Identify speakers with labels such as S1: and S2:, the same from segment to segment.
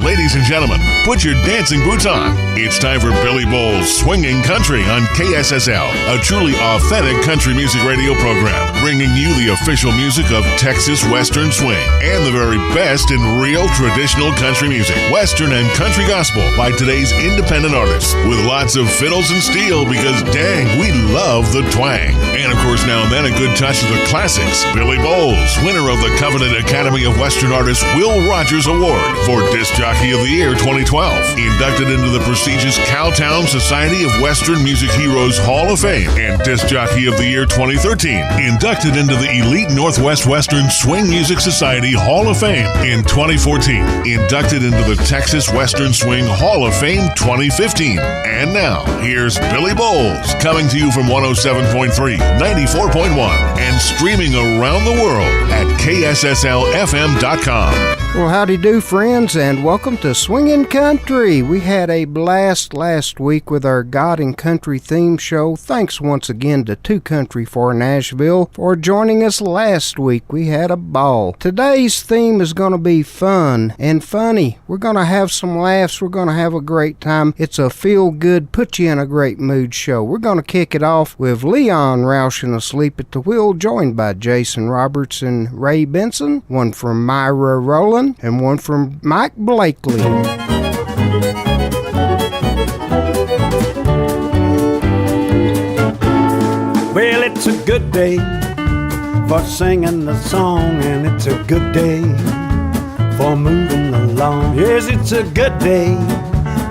S1: Ladies and gentlemen, put your dancing boots on. It's time for Billy Bowles' Swinging Country on KSSL, a truly authentic country music radio program, bringing you the official music of Texas Western Swing and the very best in real traditional country music, Western and country gospel by today's independent artists, with lots of fiddles and steel because, dang, we love the twang. And of course, now and then a good touch of the classics. Billy Bowles, winner of the Covenant Academy of Western Artists Will Rogers Award for Disc Jockey of the Year 2012, inducted into the prestigious Cowtown Society of Western Music Heroes Hall of Fame, and Disc Jockey of the Year 2013, inducted into the Elite Northwest Western Swing Music Society Hall of Fame in 2014, inducted into the Texas Western Swing Hall of Fame 2015. And now, here's Billy Bowles, coming to you from 107.3, 94.1, and streaming around the world at KSSLFM.com.
S2: Well, howdy do, friends, and welcome to Swingin' Country. We had a blast last week with our God and Country theme show. Thanks once again to 2 Country for Nashville for joining us last week. We had a ball. Today's theme is going to be fun and funny. We're going to have some laughs. We're going to have a great time. It's a feel-good, put-you-in-a-great-mood show. We're going to kick it off with Leon Roushing asleep at the wheel, joined by Jason Roberts and Ray Benson, one from Myra Rowland, and one from Mike Blakely.
S3: Well, it's a good day for singing the song, and it's a good day for moving along. Yes, it's a good day.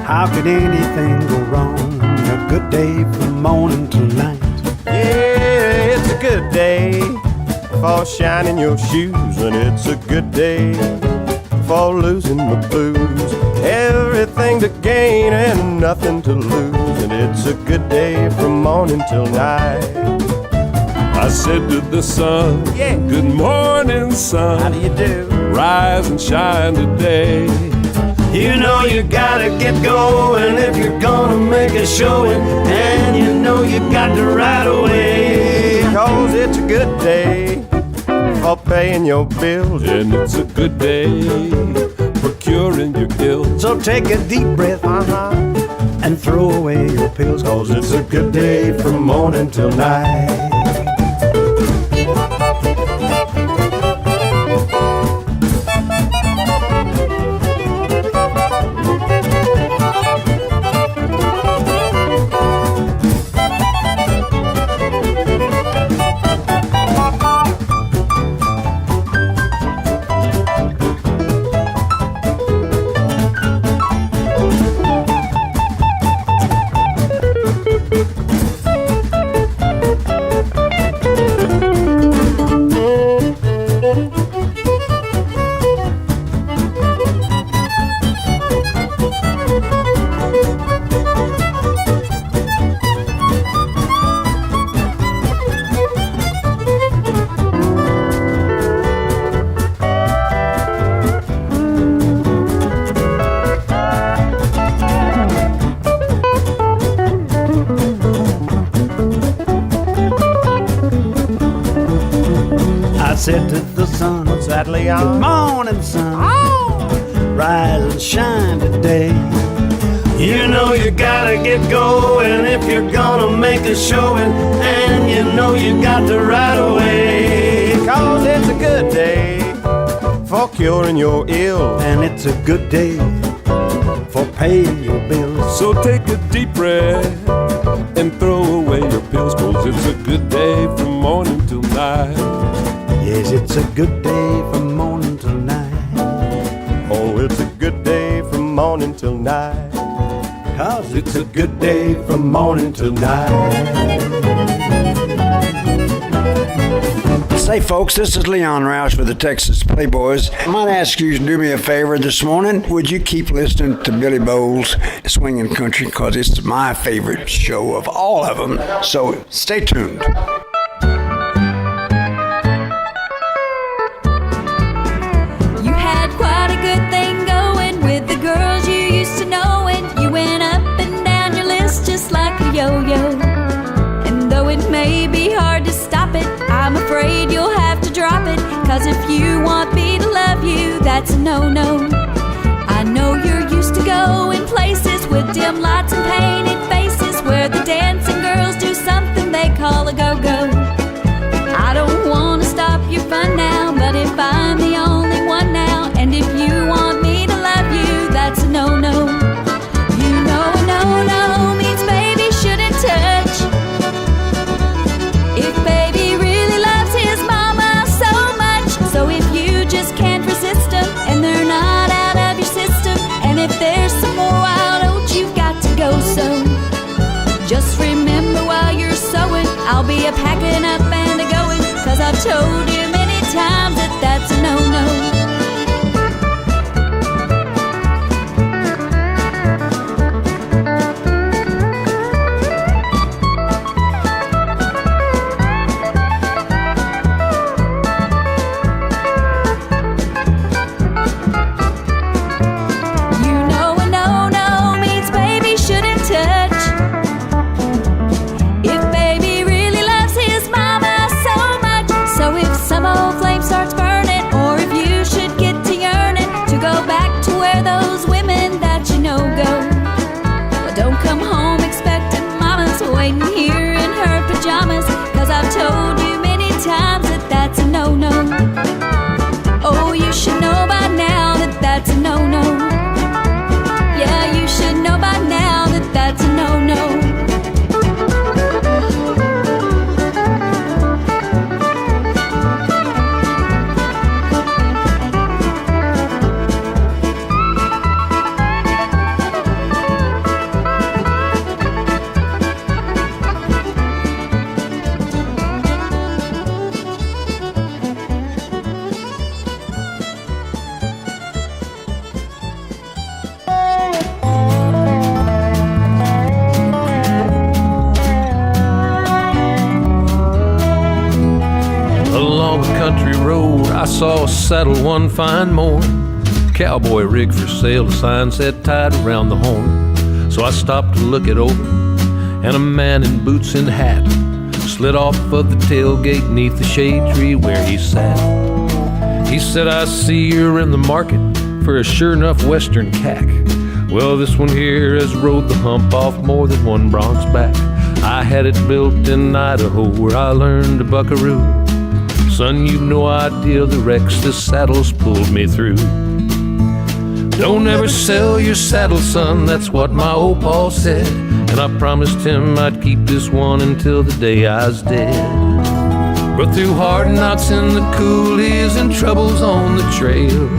S3: How could anything go wrong? A good day from morning till night.
S4: Yeah, it's a good day for shining your shoes, and it's a good day for losing the blues. Everything to gain and nothing to lose, and it's a good day from morning till night.
S5: I said to the sun,
S4: yeah,
S5: good morning, sun.
S4: How do you do?
S5: Rise and shine today.
S3: You know you gotta get going if you're gonna make a showing, and you know you got to right away.
S4: 'Cause it's a good day for paying your bills,
S5: and it's a good day for curing your guilt.
S3: So take a deep breath, and throw away your pills, 'cause it's a good day from morning till night. Said to the sun,
S4: what's that, Leon?
S3: Good morning, sun. Oh! Rise and shine today. You know you gotta get going if you're gonna make a showing, and you know you got to right away.
S4: 'Cause it's a good day for curing your ill,
S3: and it's a good day for paying your bills.
S5: So take a deep breath and throw away your pills, 'cause it's a good day from morning till night.
S3: Yes, it's a good day from morning till night.
S4: Oh, it's a good day from morning till night.
S3: 'Cause it's a good day from morning till night. Say, folks, this is Leon Roush with the Texas Playboys. I might ask you to do me a favor this morning. Would you keep listening to Billy Bowles' Swingin' Country, because it's my favorite show of all of them. So stay tuned.
S6: And though it may be hard to stop it, I'm afraid you'll have to drop it. 'Cause if you want me to love you, that's a no-no. I know you're neon lights and painted faces where the dancing girls do something they call a go-go. I don't want to stop your fun now, but if I'm the only one now, and if you want me to love you, that's a no-no. You know a no-no means baby shouldn't touch. If baby really loves his mama so much, so if you just can't resist them and they're not out of your system, and if there's some more wild oats you've got to go sow, just remember while you're sowing, I'll be a-packing up and a-going, 'cause I've told you many times that that's a no-no. Told you many times that that's a no-no. Oh, you should know by now that that's a no-no. Yeah, you should know by now that that's a no-no.
S7: I saw a saddle one fine morning, cowboy rig for sale, a sign said tied around the horn. So I stopped to look it over, and a man in boots and hat slid off of the tailgate neath the shade tree where he sat. He said, I see you're in the market for a sure enough western cack. Well, this one here has rode the hump off more than one bronc back. I had it built in Idaho where I learned a buckaroo. Son, you've no idea the wrecks this saddle's pulled me through. Don't ever sell your saddle, son, that's what my old pa said. And I promised him I'd keep this one until the day I was dead. But through hard knocks in the coulees and troubles on the trail,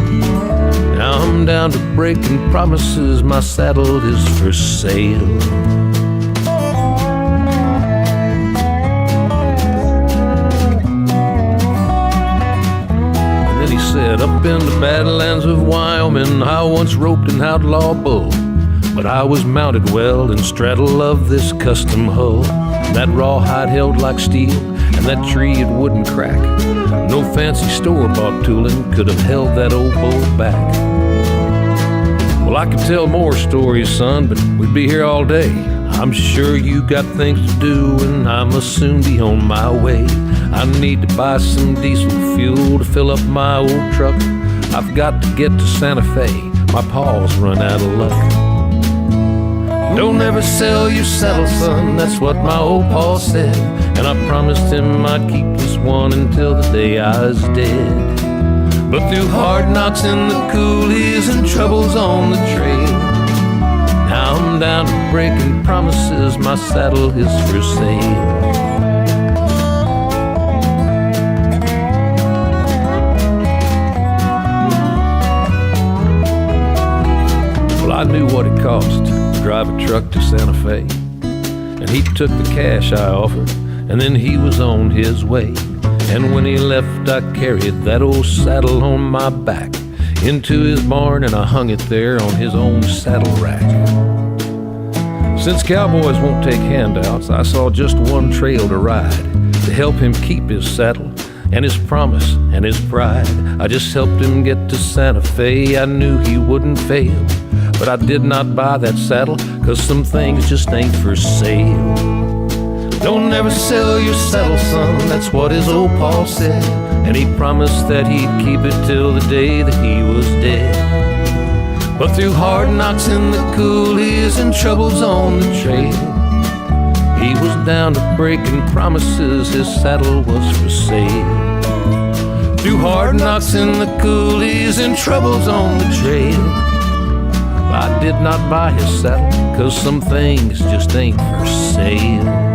S7: now I'm down to breaking promises, my saddle is for sale. Up in the Badlands of Wyoming, I once roped an outlaw bull, but I was mounted well and straddle of this custom hull. That rawhide held like steel, and that tree it wouldn't crack. No fancy store-bought tooling could have held that old bull back. Well, I could tell more stories, son, but we'd be here all day. I'm sure you got things to do, and I must soon be on my way. I need to buy some diesel fuel to fill up my old truck. I've got to get to Santa Fe, my paw's run out of luck. Don't ever sell your saddle, son, that's what my old pa said. And I promised him I'd keep this one until the day I was dead. But through hard knocks in the coulees and troubles on the trail, now I'm down to breaking promises, my saddle is for sale. I knew what it cost to drive a truck to Santa Fe, and he took the cash I offered, and then he was on his way. And when he left, I carried that old saddle on my back into his barn, and I hung it there on his own saddle rack. Since cowboys won't take handouts, I saw just one trail to ride to help him keep his saddle and his promise and his pride. I just helped him get to Santa Fe. I knew he wouldn't fail, but I did not buy that saddle, 'cause some things just ain't for sale. Don't ever sell your saddle, son, that's what his old pa said. And he promised that he'd keep it till the day that he was dead. But through hard knocks in the coulees and troubles on the trail, he was down to breaking promises, his saddle was for sale. Through hard knocks in the coulees and troubles on the trail, I did not buy his saddle, 'cause some things just ain't for sale.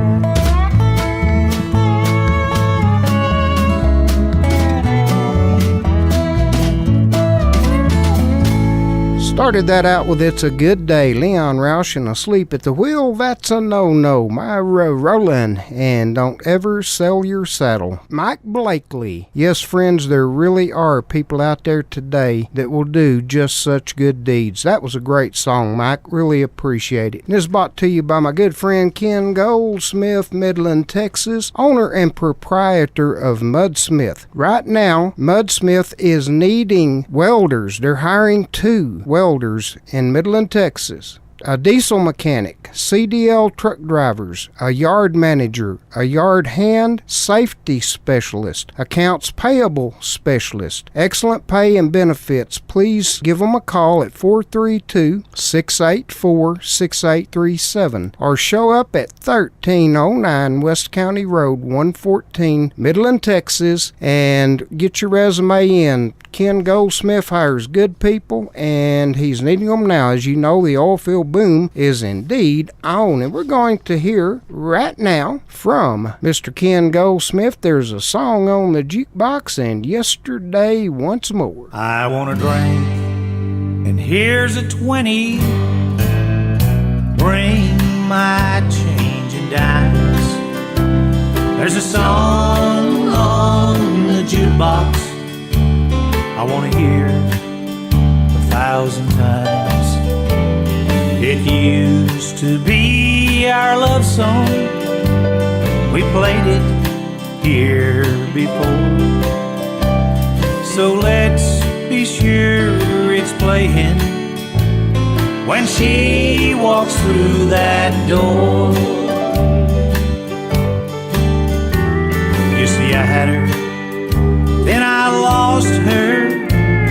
S2: Started that out with It's a Good Day. Leon Roush and Asleep at the Wheel, that's a no-no. Myra Rowland and Don't Ever Sell Your Saddle. Mike Blakely. Yes, friends, there really are people out there today that will do just such good deeds. That was a great song, Mike. Really appreciate it. And it's brought to you by my good friend Ken Goldsmith, Midland, Texas, owner and proprietor of Mudsmith. Right now, Mudsmith is needing welders. They're hiring 2 welders in Midland, Texas. A diesel mechanic, CDL truck drivers, a yard manager, a yard hand, safety specialist, accounts payable specialist. Excellent pay and benefits. Please give them a call at 432-684-6837 or show up at 1309 West County Road 114, Midland, Texas, and get your resume in. Ken Goldsmith hires good people, and he's needing them now. As you know, the oil field boom is indeed on, and we're going to hear right now from Mr. Ken Goldsmith. There's a song on the jukebox, and Yesterday Once More.
S3: I want a drink, and here's a 20. Bring my change and dimes. There's a song on the jukebox I want to hear 1,000 times. It used to be our love song. We played it here before. So let's be sure it's playing when she walks through that door. You see, I had her, then I lost her,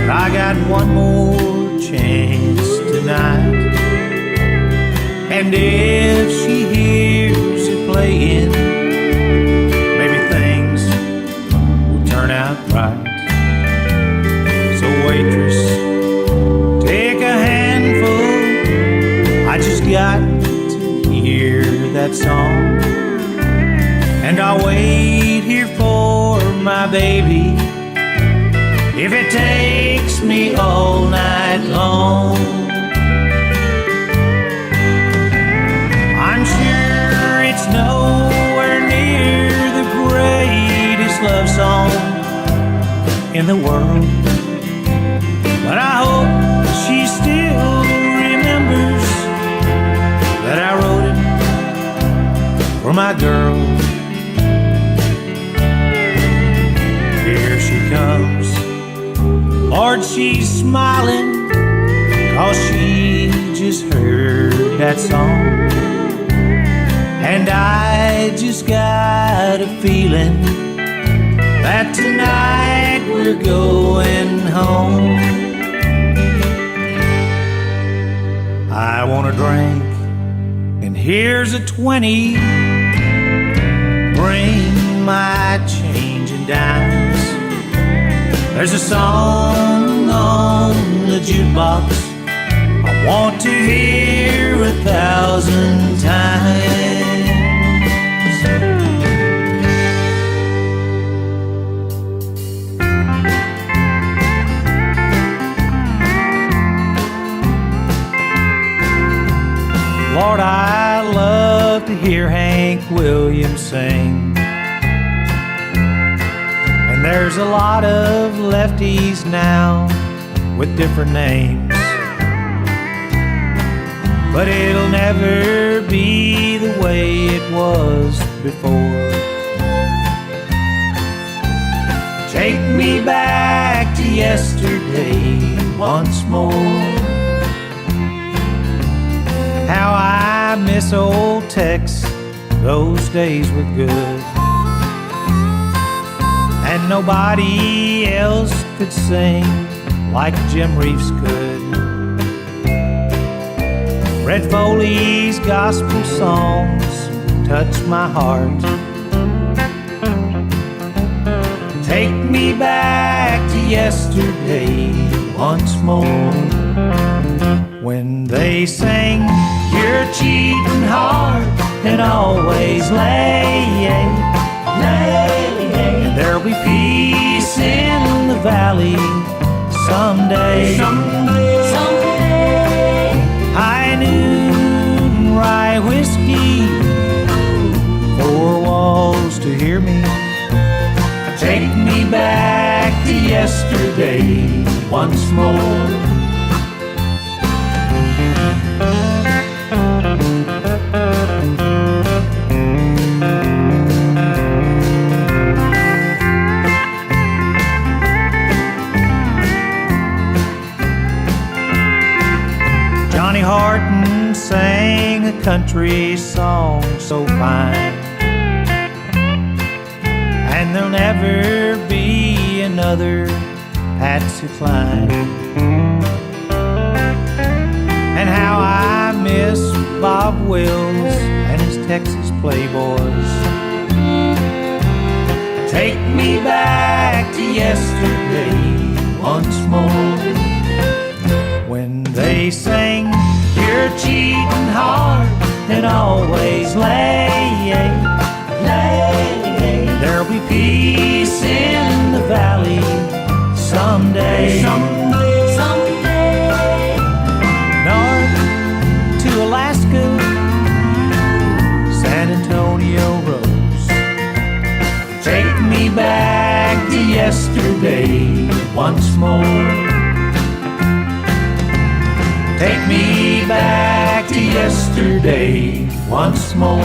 S3: but I got one more chance tonight. And if she hears it playing, maybe things will turn out right. So waitress, take a handful, I just got to hear that song. And I'll wait here for my baby if it takes me all night long. I'm sure it's nowhere near the greatest love song in the world, but I hope she still remembers that I wrote it for my girl. Here she comes, Lord, she's smiling, 'cause she just heard that song. And I just got a feeling that tonight we're going home. I want a drink, and here's a 20. Bring my change and dimes. There's a song on the jukebox I want to hear 1,000 times. Lord, I love to hear Hank Williams sing. And there's a lot of lefties now with different names, but it'll never be the way it was before. Take me back to yesterday once more. How I miss old Tex, those days were good. And nobody else could sing like Jim Reeves could.
S8: Red Foley's gospel songs touch my heart. Take me back to yesterday once more, when they sang, "Your cheating heart and always lay, and there'll be peace in the valley someday." High noon, rye whiskey, four walls to hear me. Take me back to yesterday once more. Johnny Horton sang a country song so fine, and there'll never be another Patsy Cline. And how I miss Bob Wills and his Texas Playboys. Take me back to yesterday once more, when they sang, "Your cheating heart and always lay, there'll be peace in the valley someday." North to Alaska, San Antonio Rose. Take me back to yesterday once more. Take me back to yesterday once more.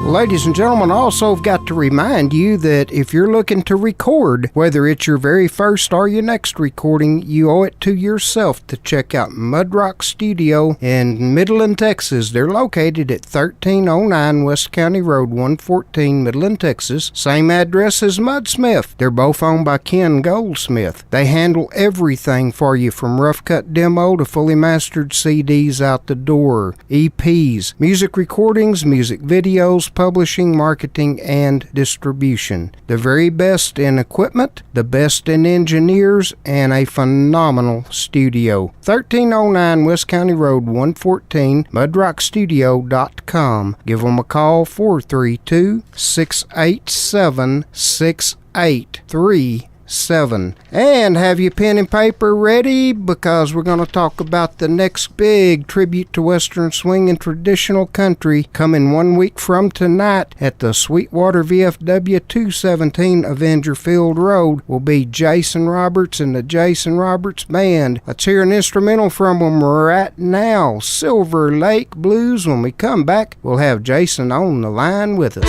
S2: Ladies and gentlemen, also have got to remind you that if you're looking to record, whether it's your very first or your next recording, you owe it to yourself to check out Mudrock Studio in Midland, Texas. They're located at 1309 West County Road 114, Midland, Texas. Same address as Mudsmith. They're both owned by Ken Goldsmith. They handle everything for you, from rough cut demo to fully mastered CDs out the door, EPs, music recordings, music videos, publishing, marketing, and distribution. The very best in equipment, the best in engineers, and a phenomenal studio. 1309 West County Road 114, mudrockstudio.com. Give them a call, 432-687-6837. And have your pen and paper ready, because we're going to talk about the next big tribute to Western swing and traditional country coming 1 week from tonight at the Sweetwater VFW 217 Avenger Field Road. Will be Jason Roberts and the Jason Roberts Band. Let's hear an instrumental from them right now, Silver Lake Blues. When we come back, we'll have Jason on the line with us.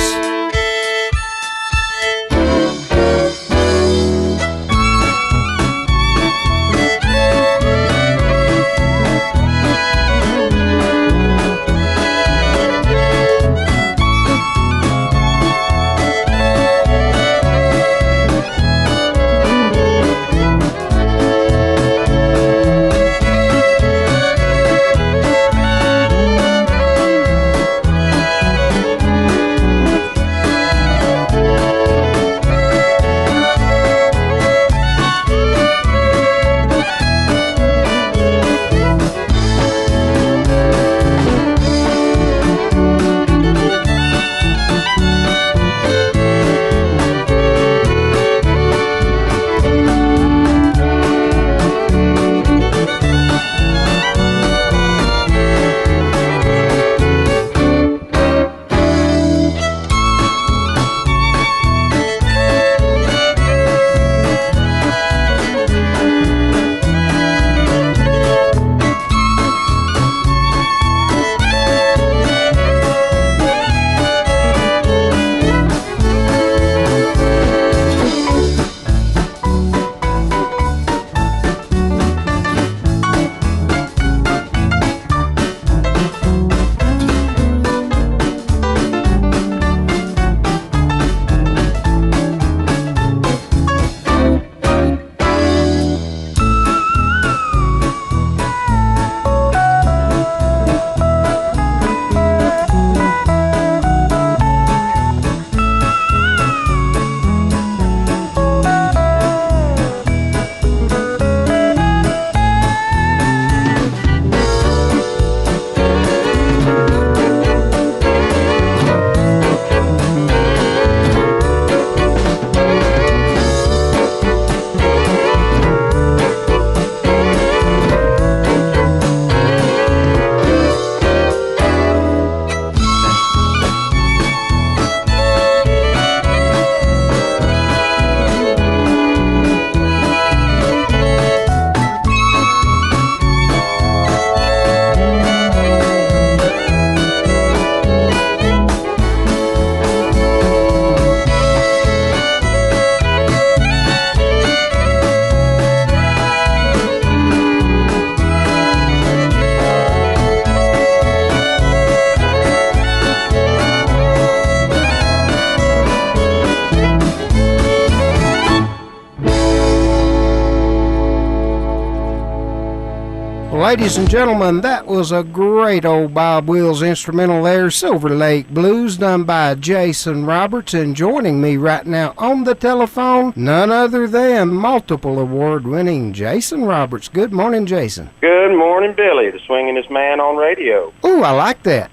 S2: Ladies and gentlemen, that was a great old Bob Wills instrumental there, Silver Lake Blues, done by Jason Roberts. And joining me right now on the telephone, none other than multiple award-winning Jason Roberts. Good morning, Jason.
S4: Good morning, Billy, the swinginest man on radio.
S2: Ooh, I like that.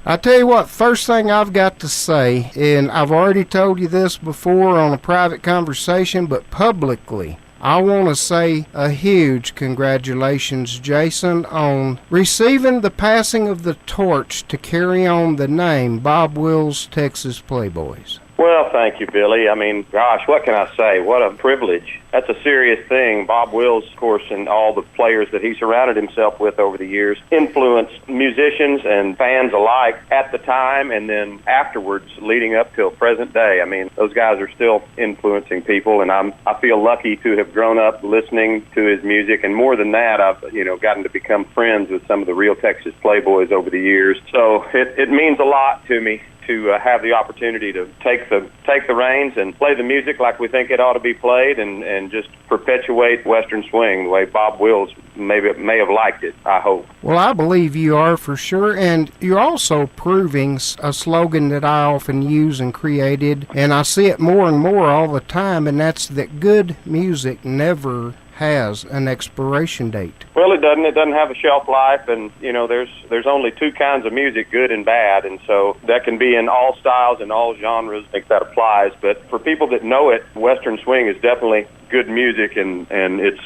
S2: I tell you what, first thing I've got to say, and I've already told you this before on a private conversation, but publicly, I want to say a huge congratulations, Jason, on receiving the passing of the torch to carry on the name Bob Wills, Texas Playboys.
S4: Well, thank you, Billy. I mean, gosh, what can I say? What a privilege. That's a serious thing. Bob Wills, of course, and all the players that he surrounded himself with over the years influenced musicians and fans alike at the time and then afterwards leading up till present day. I mean, those guys are still influencing people, and I feel lucky to have grown up listening to his music. And more than that, I've gotten to become friends with some of the real Texas Playboys over the years. So it means a lot to me to have the opportunity to take the reins and play the music like we think it ought to be played, and just perpetuate Western swing the way Bob Wills may have liked it, I hope.
S2: Well, I believe you are for sure, and you're also proving a slogan that I often use and created, and I see it more and more all the time, and that's that good music never has an expiration date.
S4: Well, it doesn't. It doesn't have a shelf life, and there's only two kinds of music, good and bad, and so that can be in all styles and all genres. I think that applies. But for people that know it, Western swing is definitely good music, and it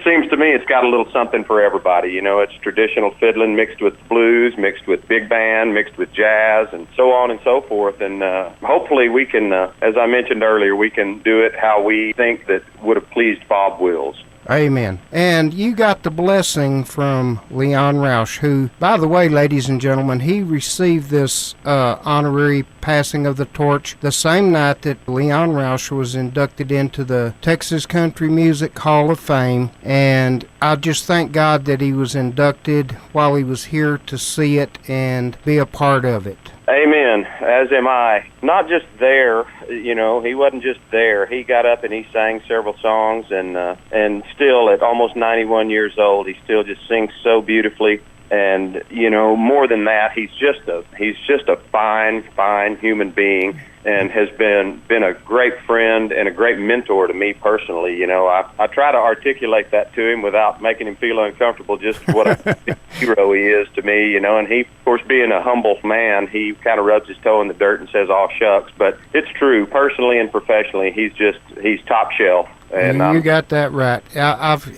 S4: seems to me it's got a little something for everybody. It's traditional fiddling mixed with blues, mixed with big band, mixed with jazz, and so on and so forth. And hopefully we can, as I mentioned earlier, we can do it how we think that would have pleased Bob Wills.
S2: Amen. And you got the blessing from Leon Roush, who, by the way, ladies and gentlemen, he received this honorary passing of the torch the same night that Leon Roush was inducted into the Texas Country Music Hall of Fame. And I just thank God that he was inducted while he was here to see it and be a part of it.
S4: Amen, as am I. Not just there, he wasn't just there. He got up and he sang several songs, and still at almost 91 years old, he still just sings so beautifully. And more than that, he's just a fine human being, and has been a great friend and a great mentor to me personally. I try to articulate that to him without making him feel uncomfortable, just what a hero he is to me, and he, of course, being a humble man, he kind of rubs his toe in the dirt and says, "Aw, shucks," but it's true, personally and professionally, he's top shelf. And
S2: you got that right.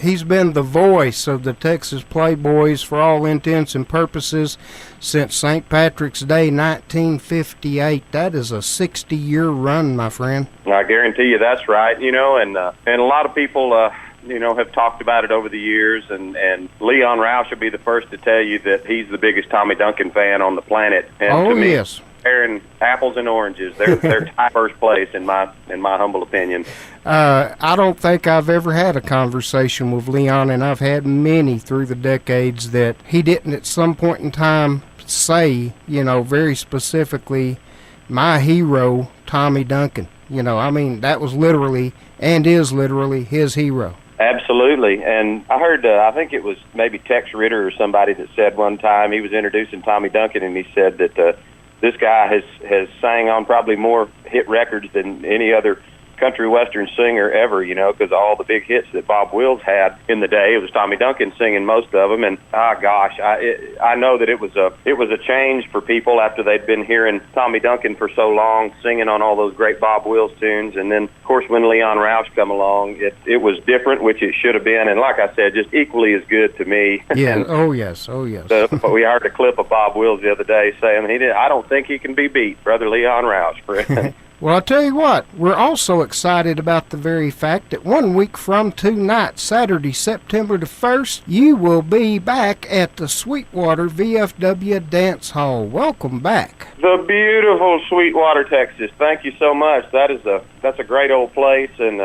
S2: He's been the voice of the Texas Playboys for all intents and purposes since St. Patrick's Day, 1958. That is a 60-year run, my friend.
S4: I guarantee you that's right. And a lot of people, have talked about it over the years, and Leon Roush will be the first to tell you that he's the biggest Tommy Duncan fan on the planet. And to me,
S2: yes.
S4: Comparing apples and oranges, they're tied first place in my humble opinion.
S2: I don't think I've ever had a conversation with Leon, and I've had many through the decades, that he didn't at some point in time say, very specifically, my hero, Tommy Duncan. That was literally and is literally his hero.
S4: Absolutely. And I heard, I think it was maybe Tex Ritter or somebody that said one time, he was introducing Tommy Duncan, and he said that this guy has sang on probably more hit records than any other country western singer ever, because all the big hits that Bob Wills had in the day, it was Tommy Duncan singing most of them. And I know that it was a change for people after they'd been hearing Tommy Duncan for so long, singing on all those great Bob Wills tunes. And then, of course, when Leon Roush come along, it was different, which it should have been. And like I said, just equally as good to me.
S2: Yeah. Oh yes.
S4: But we heard a clip of Bob Wills the other day saying I don't think he can be beat, Brother Leon Roush.
S2: Well, I'll tell you what, we're also excited about the very fact that 1 week from tonight, Saturday, September the 1st, you will be back at the Sweetwater VFW Dance Hall. Welcome back.
S4: The beautiful Sweetwater, Texas. Thank you so much. That's a great old place, and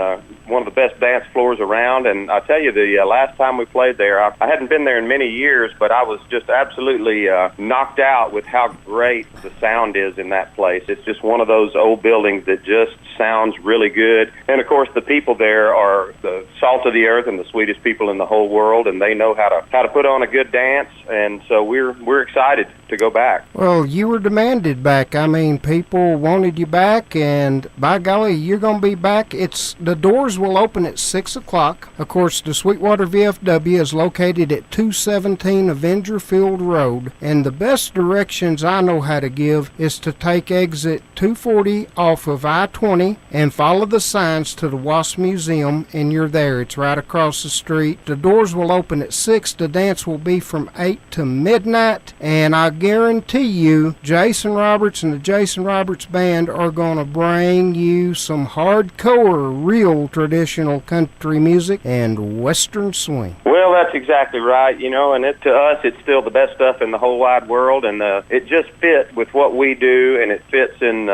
S4: one of the best dance floors around. And I tell you, the last time we played there, I hadn't been there in many years, but I was just absolutely knocked out with how great the sound is in that place. It's just one of those old buildings that just sounds really good. And of course, the people there are the salt of the earth and the sweetest people in the whole world, and they know how to put on a good dance. And so we're excited to go back.
S2: Well, you were demanded back. I mean, people wanted you back, and by golly, you're going to be back. The doors will open at 6 o'clock. Of course, the Sweetwater VFW is located at 217 Avenger Field Road, and the best directions I know how to give is to take exit 240 off of I-20 and follow the signs to the Wasp Museum, and you're there. It's right across the street. The doors will open at 6. The dance will be from 8 to midnight, and I guarantee you Jason Roberts and the Jason Roberts Band are going to bring you some hardcore, real traditional country music and western swing.
S4: Well, that's exactly right, and to us, it's still the best stuff in the whole wide world, and it just fits with what we do, and it fits in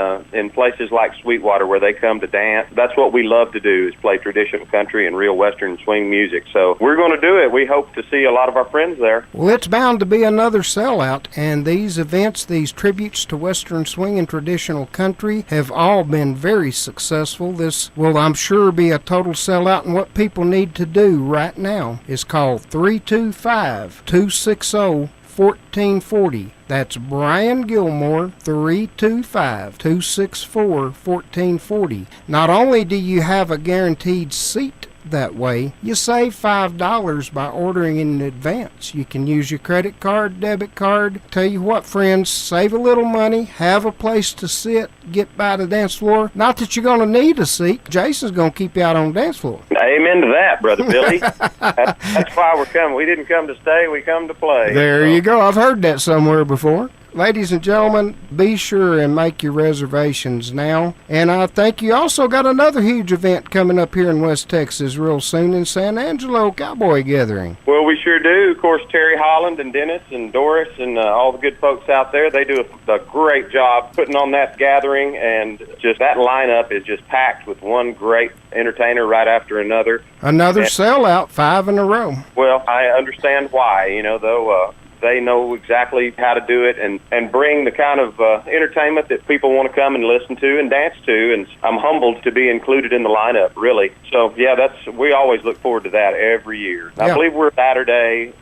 S4: places like Sweetwater where they come to dance. That's what we love to do, is play traditional country and real western swing music. So we're going to do it. We hope to see a lot of our friends there.
S2: Well, it's bound to be another sellout, and these events, these tributes to western swing and traditional country, have all been very successful. This will, I'm sure, be a total sellout, and what people need to do right now is call 325-260-1440. That's Brian Gilmore, 325-264-1440. Not only do you have a guaranteed seat that way, you save $5 by ordering in advance. You can use your credit card, debit card. Tell you what, friends, save a little money, have a place to sit, get by the dance floor. Not that you're going to need a seat. Jason's going to keep you out on the dance floor.
S4: Amen to that, Brother Billy. That's why we're coming. We didn't come to stay, we come to play.
S2: There you go. I've heard that somewhere before. Ladies and gentlemen, be sure and make your reservations now. And I think you also got another huge event coming up here in West Texas real soon in San Angelo, Cowboy Gathering.
S4: Well, we sure do. Of course, Terry Holland and Dennis and Doris and all the good folks out there, they do a great job putting on that gathering, and just that lineup is just packed with one great entertainer right after another.
S2: Another sellout, 5 in a row.
S4: Well, I understand why, though. They know exactly how to do it and bring the kind of entertainment that people want to come and listen to and dance to, and I'm humbled to be included in the lineup, really. So, yeah, we always look forward to that every year. Yeah. I believe we're Saturday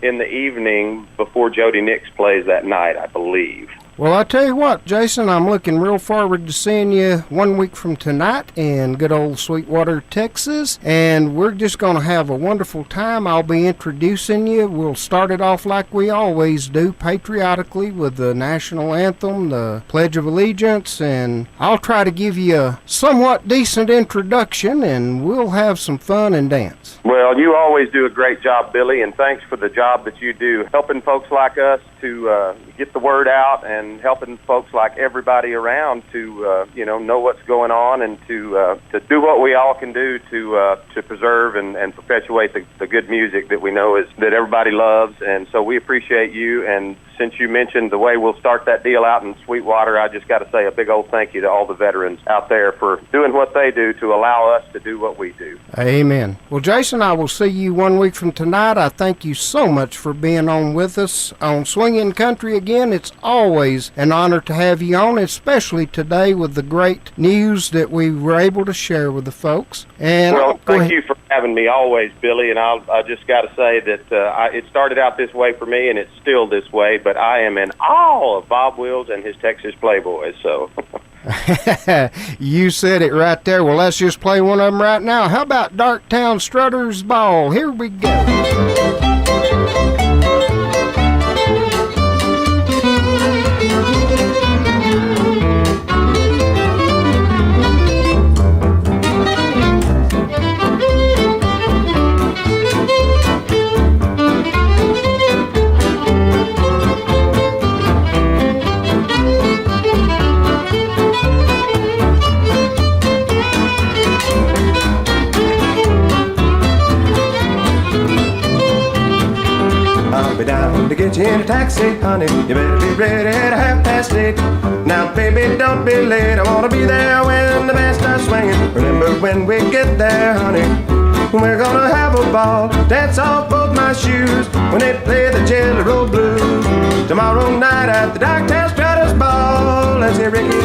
S4: in the evening before Jody Nix plays that night, I believe.
S2: Well, I tell you what, Jason, I'm looking real forward to seeing you 1 week from tonight in good old Sweetwater, Texas, and we're just going to have a wonderful time. I'll be introducing you. We'll start it off like we always do, patriotically, with the national anthem, the Pledge of Allegiance, and I'll try to give you a somewhat decent introduction, and we'll have some fun and dance.
S4: Well, you always do a great job, Billy, and thanks for the job that you do, helping folks like us to get the word out and helping folks like everybody around to know what's going on and to do what we all can do to preserve and perpetuate the good music that we know that everybody loves. And so we appreciate you. And since you mentioned the way we'll start that deal out in Sweetwater, I just got to say a big old thank you to all the veterans out there for doing what they do to allow us to do what we do.
S2: Amen. Well, Jason, I will see you 1 week from tonight. I thank you so much for being on with us on Swingin' Country again. It's always an honor to have you on, especially today with the great news that we were able to share with the folks. And
S4: well, thank you for having me always, Billy, and I just got to say that it started out this way for me, and it's still this way, but I am in awe of Bob Wills and his Texas Playboys, so...
S2: You said it right there. Well, let's just play one of them right now. How about Darktown Strutter's Ball? Here we go.
S3: I'll be down to get you in a taxi, honey. You better be ready at 8:30.
S4: Now, baby, don't be late. I wanna be there when the band starts swinging. Remember when we get there, honey, we're gonna have a ball. Dance off both my shoes when they play the Jelly Roll Blues. Tomorrow night at the Docktown Stratus Ball. Let's hear Ricky.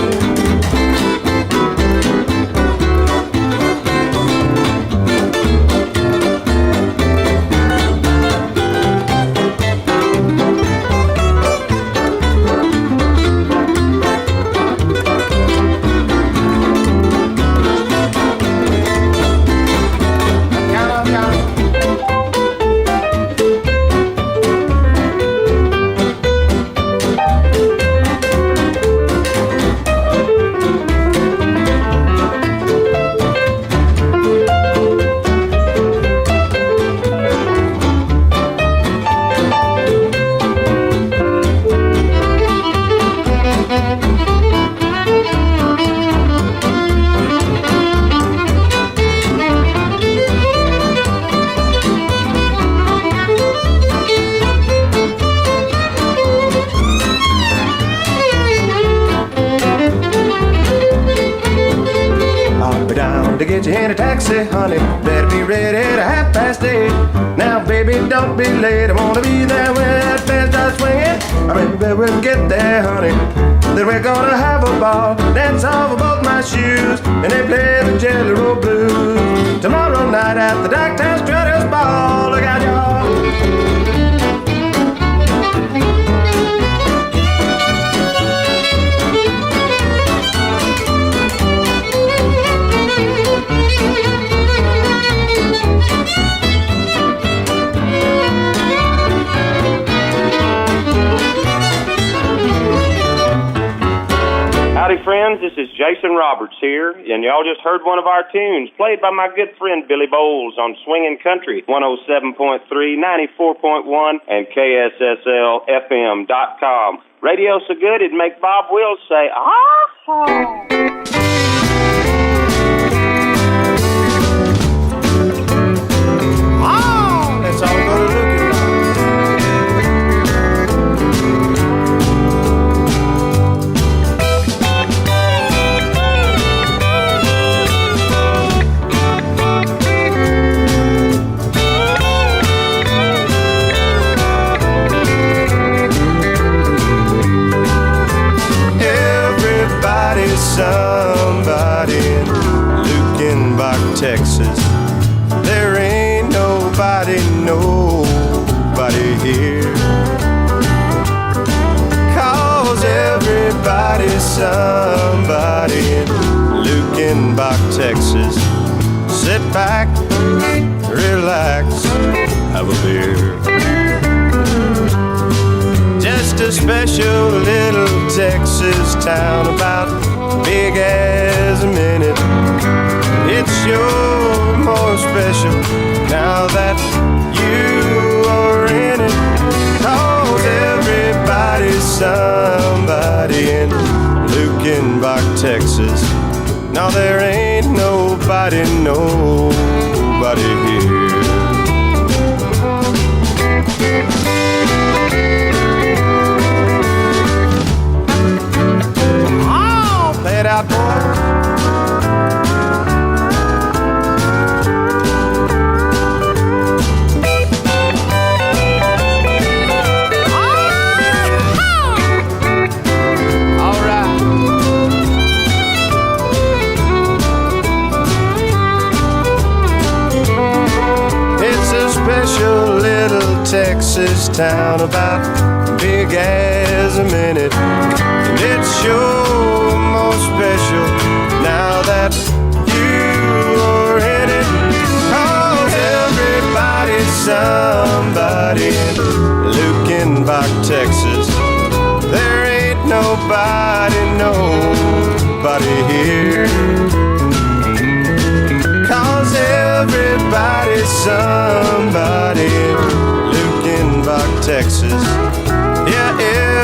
S4: To get you in a taxi, honey, better be ready at 8:30. Now, baby, don't be late. I wanna be there when that band starts swinging. Baby, we'll get there, honey. Then we're gonna have a ball. Dance off of both my shoes, and they play the Jelly Roll Blues. Tomorrow night at the Docktown Stratus Ball. Look out, y'all.
S9: Howdy, friends. This is Jason Roberts here, and y'all just heard one of our tunes played by my good friend Billy Bowles on Swingin' Country 107.3, 94.1, and KSSLFM.com. Radio so good it'd make Bob Wills say, ah!
S4: Oh, let's all go to looking. Somebody in Lukenbach, Texas. There ain't nobody here. 'Cause everybody's somebody in Lukenbach, Texas. Sit back, relax, have a beer. Just a special little Texas town about big as a minute. It's sure more special now that you are in it. 'Cause everybody's somebody in Lukenbach, Texas. Now there ain't nobody here. Play it out, boys. All right. It's a special little Texas town about big as a minute. And it's sure more special now that you are in it. 'Cause everybody's somebody in Lukenbach, Texas. There ain't nobody here. 'Cause everybody's somebody in Lukenbach, Texas. Yeah,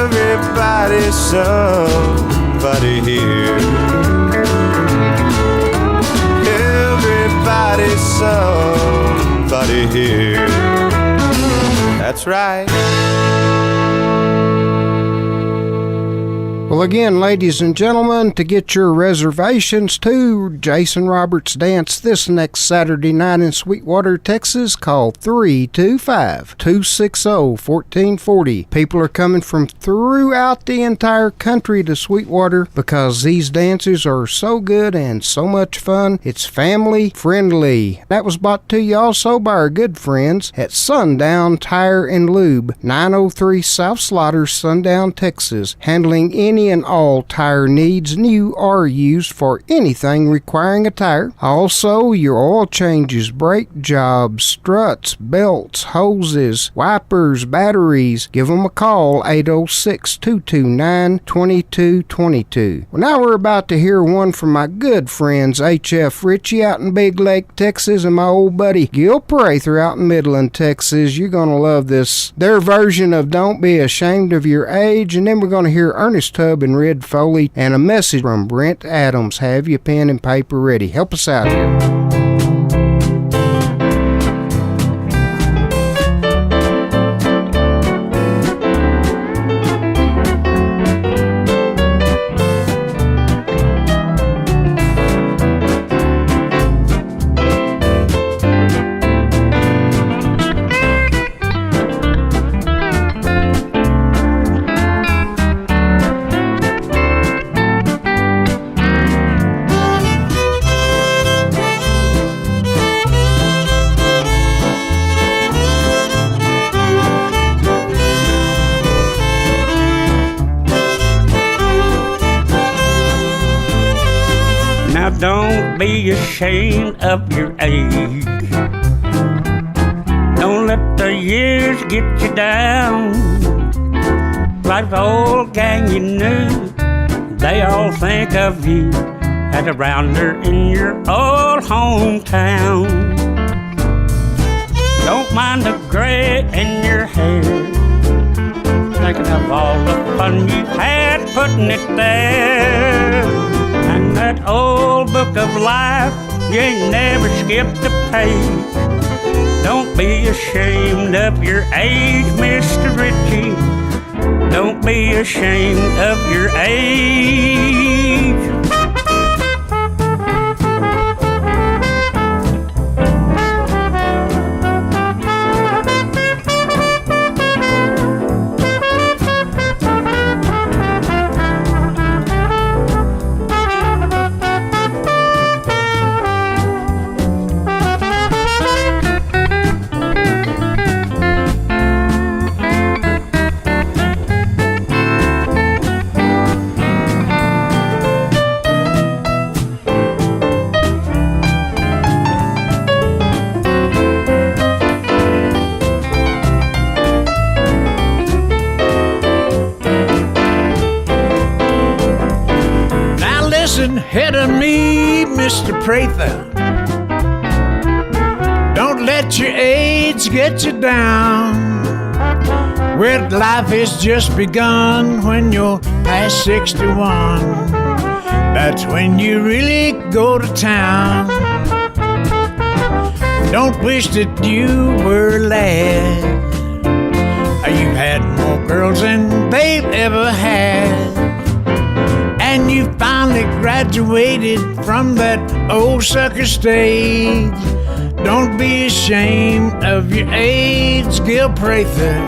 S4: everybody's somebody here. Everybody's somebody here. That's right.
S2: Well, again, ladies and gentlemen, to get your reservations to Jason Roberts Dance this next Saturday night in Sweetwater, Texas, call 325-260-1440. People are coming from throughout the entire country to Sweetwater because these dances are so good and so much fun. It's family friendly. That was brought to you also by our good friends at Sundown Tire and Lube, 903 South Slaughter, Sundown, Texas, handling any and all tire needs, new or used, for anything requiring a tire. Also, your oil changes, brake jobs, struts, belts, hoses, wipers, batteries. Give them a call, 806-229-2222. Well, now we're about to hear one from my good friends H.F. Ritchie out in Big Lake, Texas, and my old buddy Gil Prather out in Midland, Texas. You're going to love this, their version of Don't Be Ashamed of Your Age. And then we're going to hear Ernest Tubb and Red Foley and a message from Brent Adams. Have your pen and paper ready. Help us out here.
S10: Don't be ashamed of your age. Don't let the years get you down. Like the old gang you knew, they all think of you as a rounder in your old hometown. Don't mind the gray in your hair, thinking of all the fun you've had putting it there. And that old book of life, you ain't never skipped a page. Don't be ashamed of your age, Mr. Ritchie. Don't be ashamed of your age.
S8: Ahead of me, Mr. Prather. Don't let your age get you down. Well, life has just begun when you're past 61. That's when you really go to town. Don't wish that you were a lad. You've had more girls than they've ever had. And you finally graduated from that old sucker stage. Don't be ashamed of your age, Gil Prather.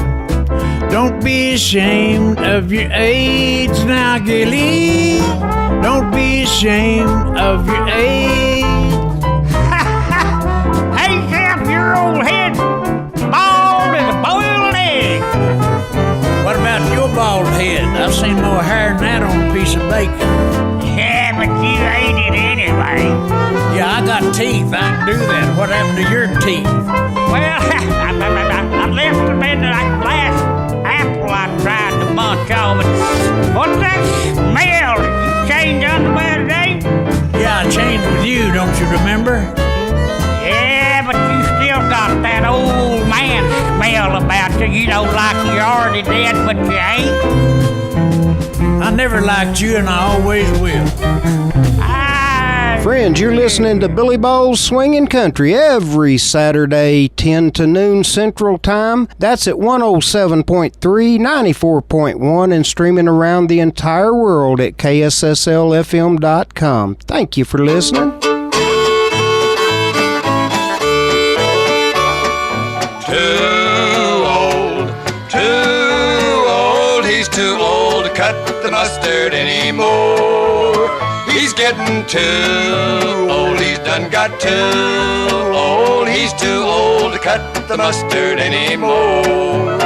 S8: Don't be ashamed of your age now, Gilly. Don't be ashamed of your age.
S10: Hey, Jeff, your old head bald as a boiled egg.
S8: What about your bald head? I've seen more hair than that on a piece of bacon.
S10: Yeah, but you ate it anyway.
S8: Yeah, I got teeth. I can do that. What happened to your teeth?
S10: Well, I left them in like last apple I tried to munch on. But what's that smell? Did you change underwear today?
S8: Yeah, I changed with you, don't you remember?
S10: Yeah, but you still got that old man smell about you. You know, like you already did, but you ain't.
S8: I never liked you, and I always will.
S2: Friends, you're listening to Billy Bowles Swingin' Country every Saturday, 10 to noon Central Time. That's at 107.3, 94.1, and streaming around the entire world at KSSLFM.com. Thank you for listening.
S11: He's too old to cut the mustard anymore. He's getting too old, he's done got too old. He's too old to cut the mustard anymore.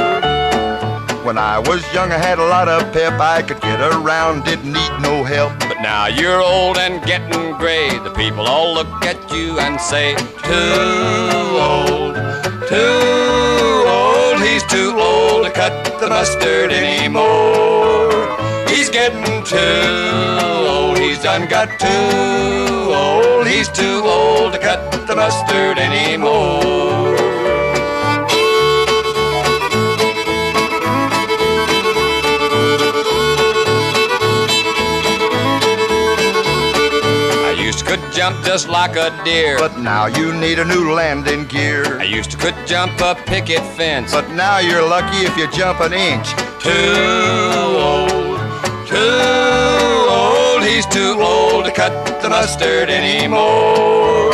S11: When I was young I had a lot of pep, I could get around, didn't need no help. But now you're old and getting gray, the people all look at you and say, too old, too old. He's too old to cut the mustard anymore. He's getting too old, he's done got too old. He's too old to cut the mustard anymore. I used to could jump just like a deer, but now you need a new landing gear. I used to could jump a picket fence, but now you're lucky if you jump an inch. Too old, too old. He's too old to cut the mustard anymore.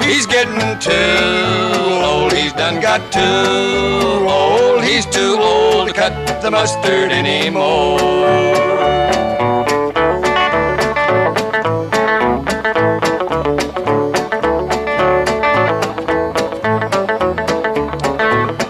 S11: He's getting too old, he's done got too old. He's too old to cut the mustard anymore.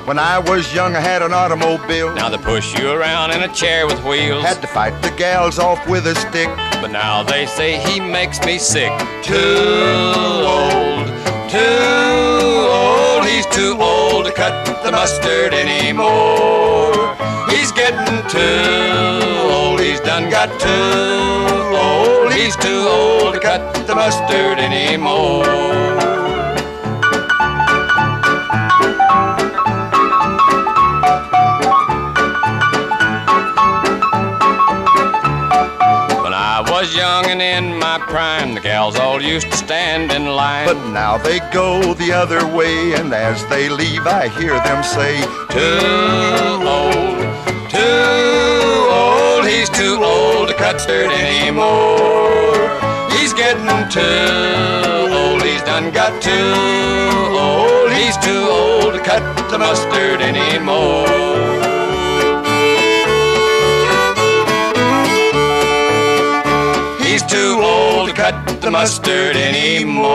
S11: When I was young, I had an automobile. Now they push you around in a chair with wheels. Had to fight the gals off with a stick, but now they say he makes me sick. Too old, too old. He's too old to cut the mustard anymore. He's getting too old, he's done got too old. He's too old to cut the mustard anymore. Young and in my prime, the gals all used to stand in line, but now they go the other way, and as they leave I hear them say, too old, too old. He's too old to cut mustard anymore. He's getting too old, he's done got too old. He's too old to cut the mustard anymore. He's too old to cut the mustard anymore.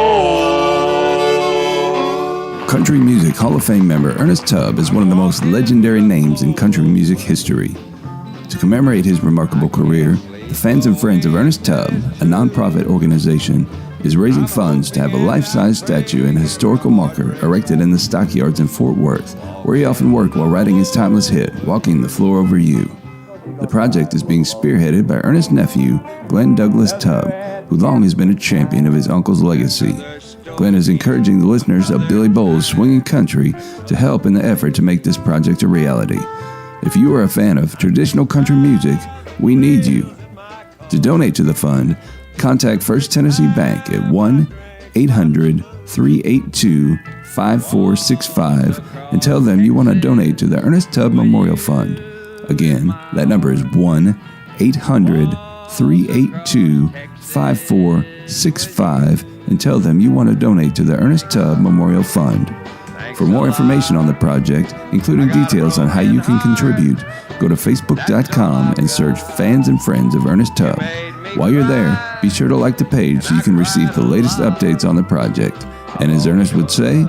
S12: Country Music Hall of Fame member Ernest Tubb is one of the most legendary names in country music history. To commemorate his remarkable career, the Fans and Friends of Ernest Tubb, a nonprofit organization, is raising funds to have a life-size statue and historical marker erected in the stockyards in Fort Worth, where he often worked while writing his timeless hit, Walking the Floor Over You. The project is being spearheaded by Ernest's nephew, Glenn Douglas Tubb, who long has been a champion of his uncle's legacy. Glenn is encouraging the listeners of Billy Bowles Swingin' Country to help in the effort to make this project a reality. If you are a fan of traditional country music, we need you. To donate to the fund, contact First Tennessee Bank at 1-800-382-5465 and tell them you want to donate to the Ernest Tubb Memorial Fund. Again, that number is 1-800-382-5465 and tell them you want to donate to the Ernest Tubb Memorial Fund. For more information on the project, including details on how you can contribute, go to facebook.com and search Fans and Friends of Ernest Tubb. While you're there, be sure to like the page so you can receive the latest updates on the project. And as Ernest would say,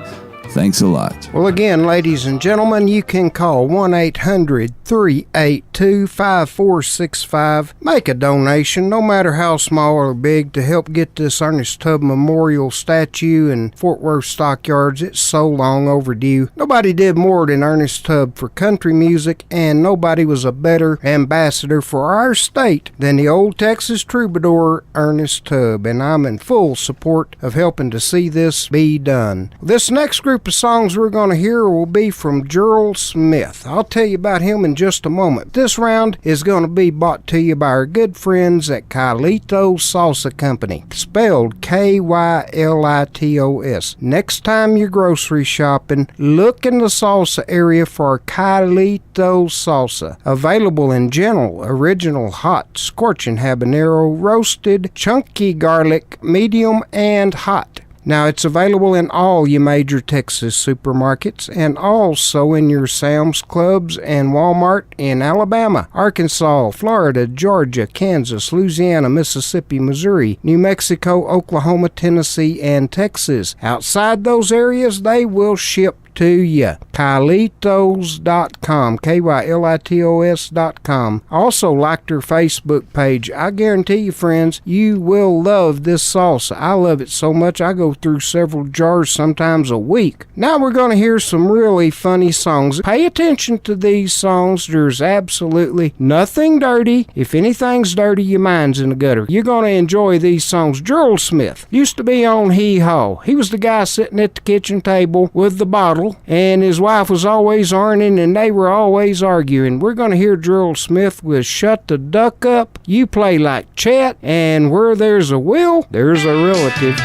S12: thanks a lot.
S2: Well, again, ladies and gentlemen, you can call 1-800-382-5465. Make a donation, no matter how small or big, to help get this Ernest Tubb Memorial statue in Fort Worth Stockyards. It's so long overdue. Nobody did more than Ernest Tubb for country music, and nobody was a better ambassador for our state than the old Texas troubadour Ernest Tubb, and I'm in full support of helping to see this be done. This next group group of songs we're going to hear will be from Gerald Smith. I'll tell you about him in just a moment. This round is going to be brought to you by our good friends at Kylitos Salsa Company, spelled Kylitos. Next time you're grocery shopping, look in the salsa area for Kylitos Salsa. Available in general, original, hot, scorching habanero, roasted, chunky garlic, medium, and hot. Now, it's available in all your major Texas supermarkets and also in your Sam's Clubs and Walmart in Alabama, Arkansas, Florida, Georgia, Kansas, Louisiana, Mississippi, Missouri, New Mexico, Oklahoma, Tennessee, and Texas. Outside those areas, they will ship to you. Kylitos.com, Kylitos.com. Also like their Facebook page. I guarantee you, friends, you will love this salsa. I love it so much I go through several jars, sometimes a week. Now we're going to hear some really funny songs. Pay attention to these songs. There's absolutely nothing dirty. If anything's dirty, your mind's in the gutter. You're going to enjoy these songs. Gerald Smith used to be on Hee Haw. He was the guy sitting at the kitchen table with the bottle, and his wife was always ironing, and they were always arguing. We're going to hear Gerald Smith with Shut the Duck Up, You Play Like Chet, and Where There's a Will, There's a Relative.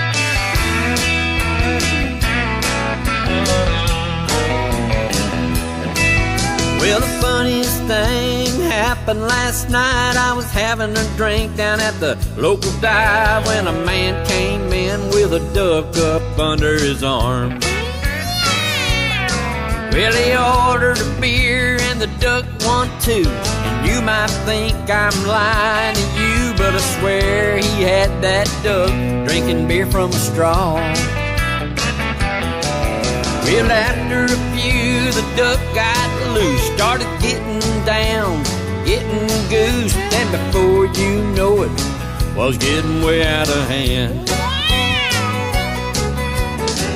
S13: Well, the funniest thing happened last night. I was having a drink down at the local dive when a man came in with a duck up under his arm. Well, he ordered a beer and the duck won too. And you might think I'm lying to you, but I swear he had that duck drinking beer from a straw. Well, after a few, the duck got loose, started getting down, getting goose, and before you know it, was getting way out of hand.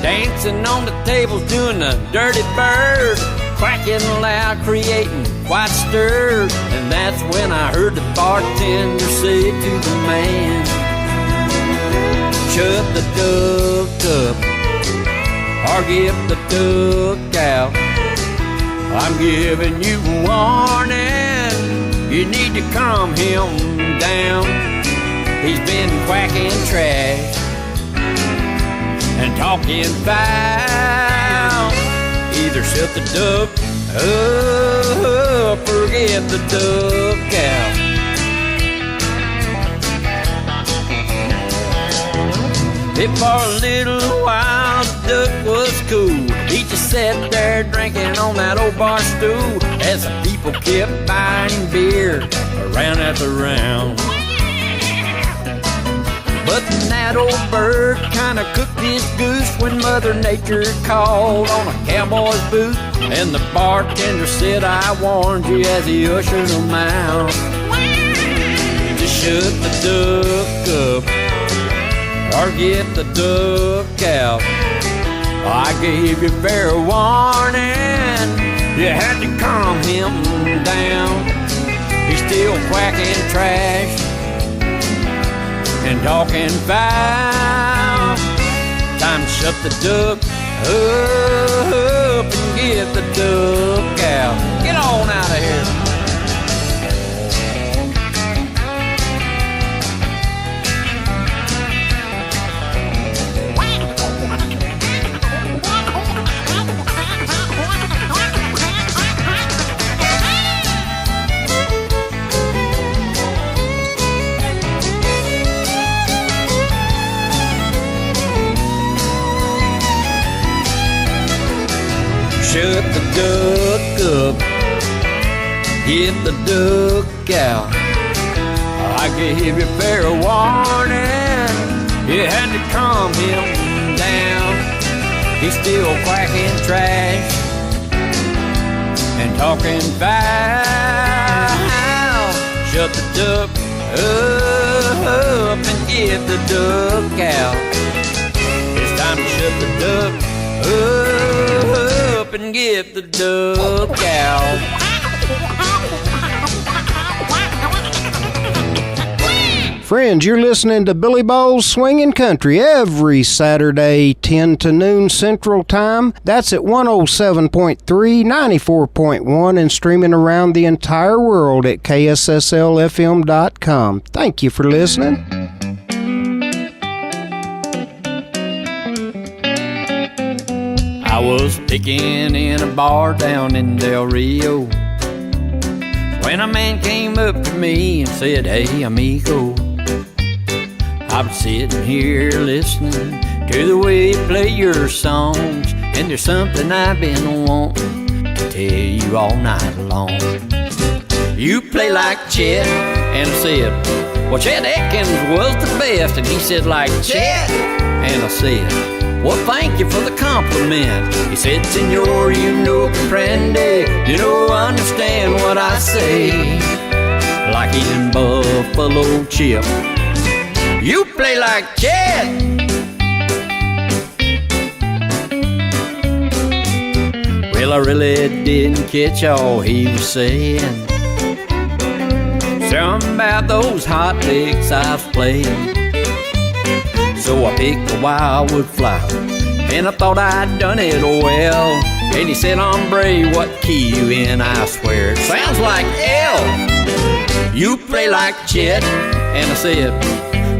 S13: Dancing on the tables, doing the dirty bird, quacking loud, creating quite stir. And that's when I heard the bartender say to the man, shut the duck up, or get the duck out. I'm giving you a warning, you need to calm him down. He's been quacking trash and talking foul. Either shut the duck up or get the duck out. If for a little while the duck was cool, he just sat there drinking on that old bar stool as the people kept buying beer around after round. But that old bird kinda cooked his goose when Mother Nature called on a cowboy's boot. And the bartender said, I warned you, as he ushered him out. Just shut the duck up, or get the duck out. I gave you fair warning, you had to calm him down. He's still quacking trash and talking foul. Time to shut the duck up and get the duck out. Get on out of here. Shut the duck up, get the duck out. I gave you fair warning, you had to calm him down. He's still quacking trash and talking foul. Shut the duck up and get the duck out. It's time to shut the duck up and get the duck out.
S2: Friends, you're listening to Billy Bowles Swingin' Country every Saturday, 10 to noon Central Time. That's at 107.3, 94.1, and streaming around the entire world at KSSLFM.com. Thank you for listening.
S13: I was picking in a bar down in Del Rio when a man came up to me and said, "Hey, amigo, I've been sitting here listening to the way you play your songs, and there's something I've been wanting to tell you all night long. You play like Chet." And I said, "Well, Chet Atkins was the best." And he said, "Like Chet?" And I said, "Well, thank you for the compliment." He said, "Senor, you no comprende, you don't understand what I say. Like eating buffalo chip, you play like Chet." Well, I really didn't catch all he was saying. Something about those hot licks I was playing. So I picked a wildwood flower, and I thought I'd done it well. And he said, "Hombre, what key you in? I swear it sounds like L. You play like Chet." And I said,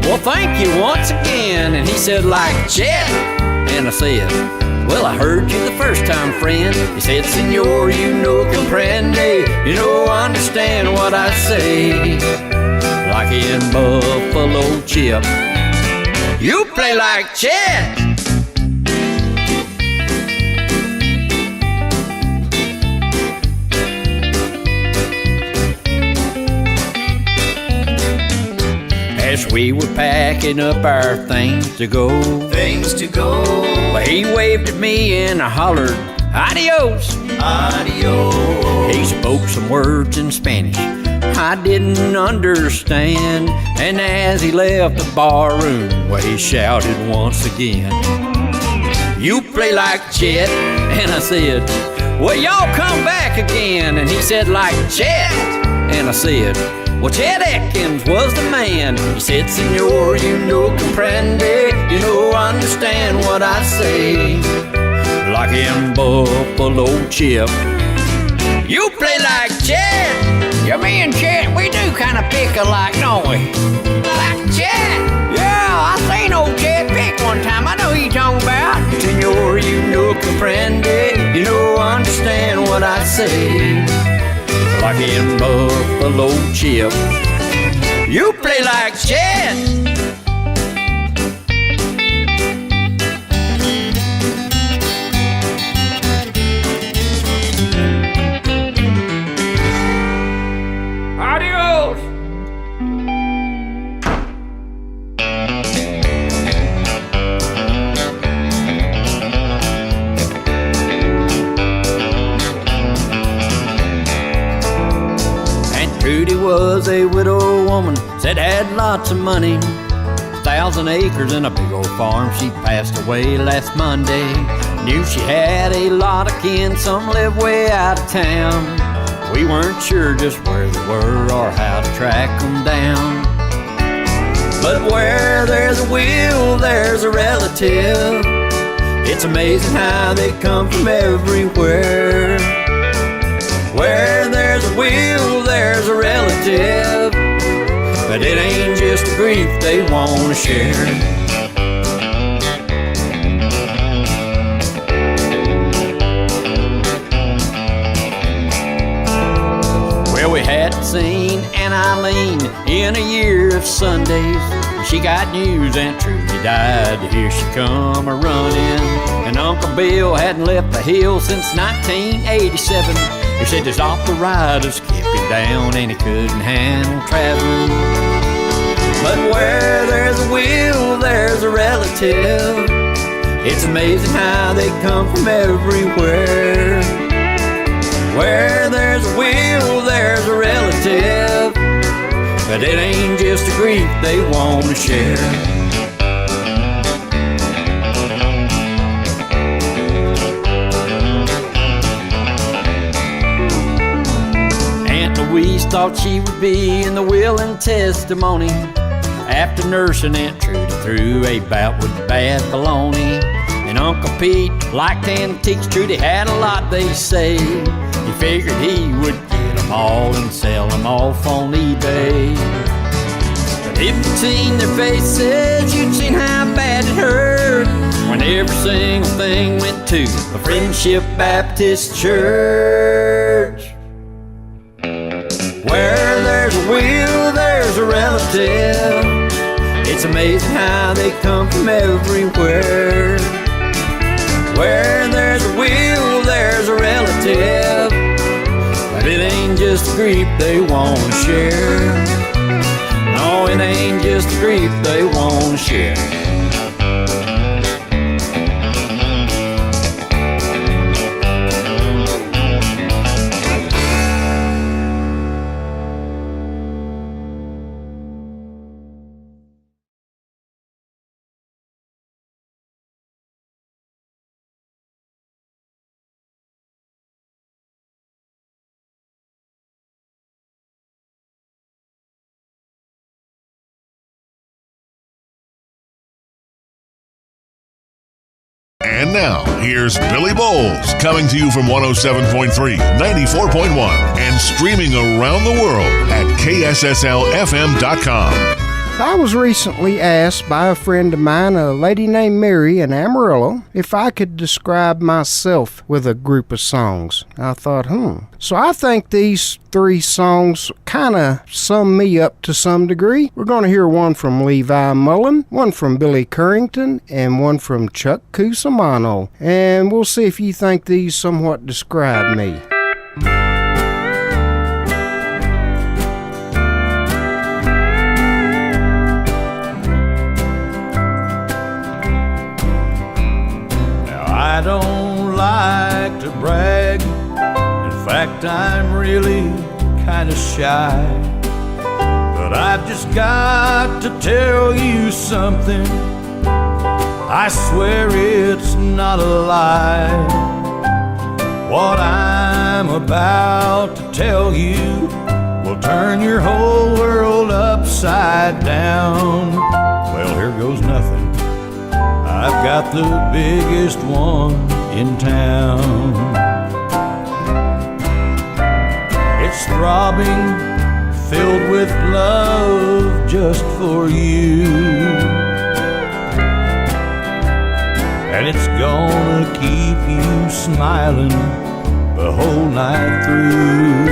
S13: "Well, thank you once again." And he said, "Like Chet?" And I said, "Well, I heard you the first time, friend." He said, "Senor, you no comprende, you don't understand what I say. Like in buffalo chip, you play like Chet." As we were packing up our things to go, well, he waved at me and I hollered, "Adios, adios." He spoke some words in Spanish I didn't understand, and as he left the bar room, well, he shouted once again, "You play like Chet." And I said, "Well, y'all come back again." And he said, "Like Chet?" And I said, "Well, Chet Atkins was the man." He said, "Senor, you no comprende, you no understand what I say. Like in buffalo chip, you play like Chet." Yeah, me and Chet, we do kind of pick alike, don't we? Like Chet. Yeah, I seen old Chet pick one time. I know who you talking about. "Senor, you no comprende, you no understand what I say. Like in buffalo chip, you play like Chet." Adios. Trudy was a widow woman, said had lots of money, 1,000 acres and a big old farm. She passed away last Monday. Knew she had a lot of kin, some lived way out of town. We weren't sure just where they were or how to track them down. But where there's a will, there's a relative. It's amazing how they come from everywhere. Where there's a will, there's a relative, but it ain't just the grief they want to share. Well, we hadn't seen Aunt Eileen in a year of Sundays. She got news Aunt Trudy died. Here she come a-running, and Uncle Bill hadn't left the hill since 1987. He said his operators kept him down and he couldn't handle traveling. But where there's a will, there's a relative. It's amazing how they come from everywhere. Where there's a will, there's a relative, but it ain't just a grief they want to share. Aunt Louise thought she would be in the will and testimony. after nursing Aunt Trudy through a bout with bad baloney. And Uncle Pete liked antiques. Trudy had a lot, they say. He figured he would get them all and sell them off on eBay. But if you'd seen their faces, you'd seen how bad it hurt when every single thing went to the Friendship Baptist Church. Where there's a will, there's a relative. It's amazing how they come from everywhere. Where there's a will, there's a relative. But it ain't just grief they want to share. No, it ain't just grief they want to share.
S1: And now, here's Billy Bowles coming to you from 107.3, 94.1, and streaming around the world at KSSLFM.com.
S2: I was recently asked by a friend of mine, a lady named Mary in Amarillo, if I could describe myself with a group of songs. I thought, So I think these 3 songs kind of sum me up to some degree. We're going to hear one from Levi Mullen, one from Billy Currington, and one from Chuck Cusimano. And we'll see if you think these somewhat describe me.
S8: I don't like to brag. In fact, I'm really kind of shy. But I've just got to tell you something. I swear it's not a lie. What I'm about to tell you will turn your whole world upside down. Well, here goes nothing. I've got the biggest one in town. It's throbbing, filled with love just for you. And it's gonna keep you smiling the whole night through.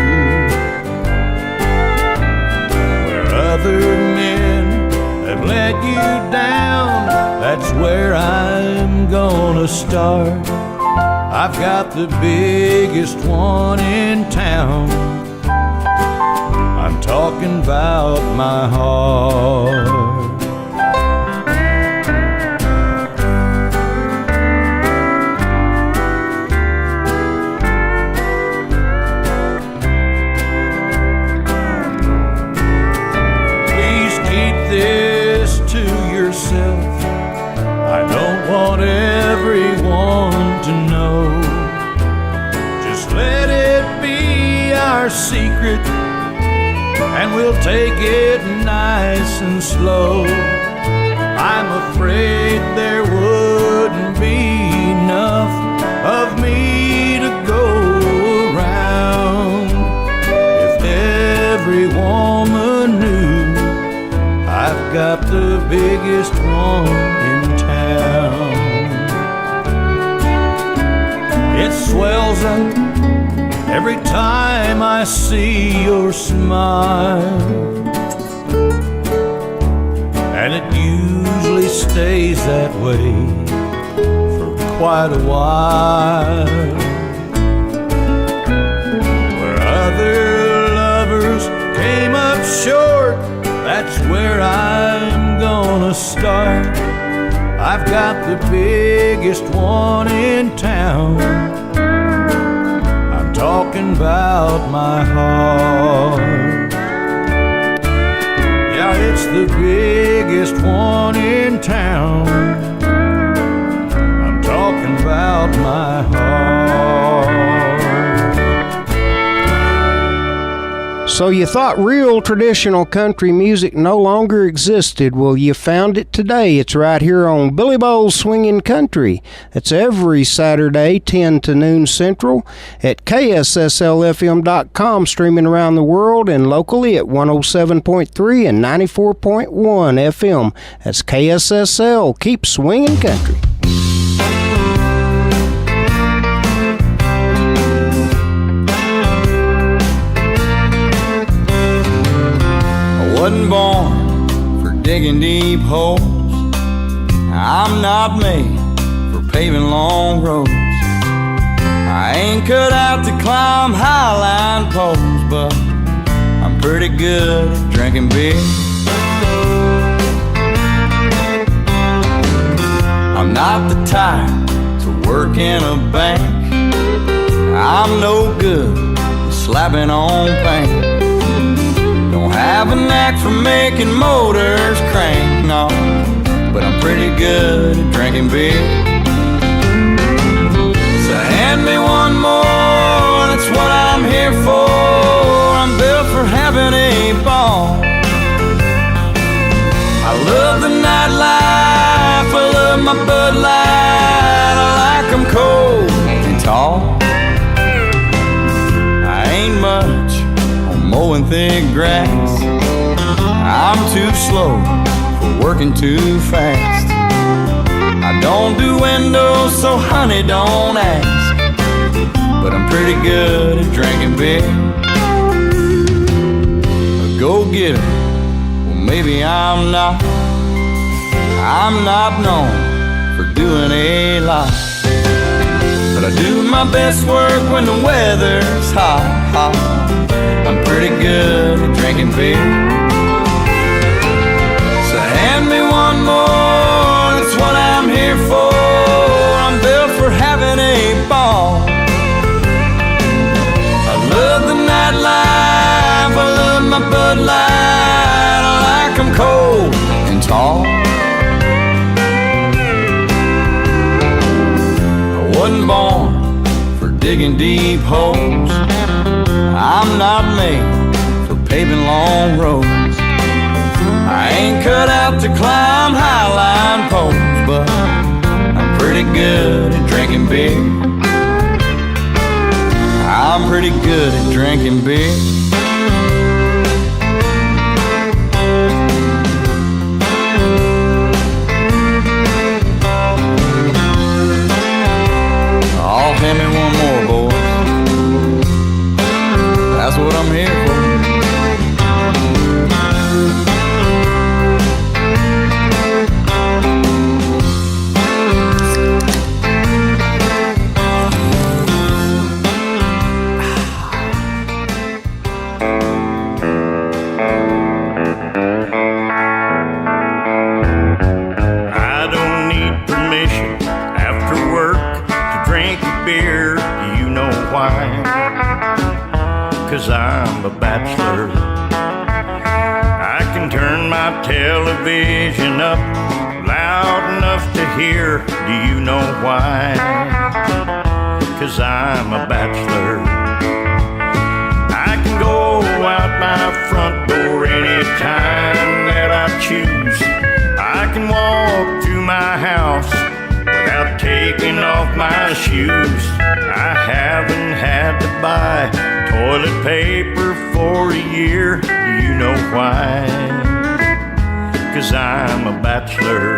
S8: Where other men have let you down, that's where I'm gonna start. I've got the biggest one in town. I'm talking about my heart. Please keep this to yourself. I don't want everyone to know. Just let it be our secret, and we'll take it nice and slow. I'm afraid there wouldn't be enough of me to go around if every woman knew I've got the biggest one in town. It swells up every time I see your smile, and it usually stays that way for quite a while. Where other lovers came up short, that's where I'm gonna start. I've got the biggest one in town. I'm talking about my heart. Yeah, it's the biggest one in town. I'm talking about my heart.
S2: So you thought real traditional country music no longer existed. Well, you found it today. It's right here on Billy Bowles Swingin' Country. It's every Saturday, 10 to noon Central, at KSSLFM.com, streaming around the world and locally at 107.3 and 94.1 FM. That's KSSL. Keep swinging country.
S13: Wasn't born for digging deep holes. I'm not made for paving long roads. I ain't cut out to climb highline poles, but I'm pretty good at drinking beer. I'm not the type to work in a bank. I'm no good at slapping on paint. Don't have a knack for making motors crank, no, but I'm pretty good at drinking beer. So hand me one more, that's what I'm here for. I'm built for having a ball. I love the nightlife, I love my Bud Light. I like them cold and tall. I ain't much mowing thick grass. I'm too slow for working too fast. I don't do windows, so honey, don't ask. But I'm pretty good at drinking beer. A go-getter, well maybe I'm not. I'm not known for doing a lot, but I do my best work when the weather's hot, hot. I'm pretty good at drinking beer. So hand me one more, that's what I'm here for. I'm built for having a ball. I love the nightlife, I love my Bud Light. I like them cold and tall. I wasn't born for digging deep holes. I'm not made for paving long roads. I ain't cut out to climb highline poles, but I'm pretty good at drinking beer. I'm pretty good at drinking beer. Oh, hand me one more, boys. That's what I'm here for.
S10: I don't need permission after work to drink a beer. Do you know why? 'Cause I'm a bachelor. I can turn my television up loud enough to hear. Do you know why? 'Cause I'm a bachelor. I can go out my front door anytime that I choose. I can walk through my house without taking off my shoes. I haven't had to buy toilet paper for a year. Do you know why? 'Cause I'm a bachelor.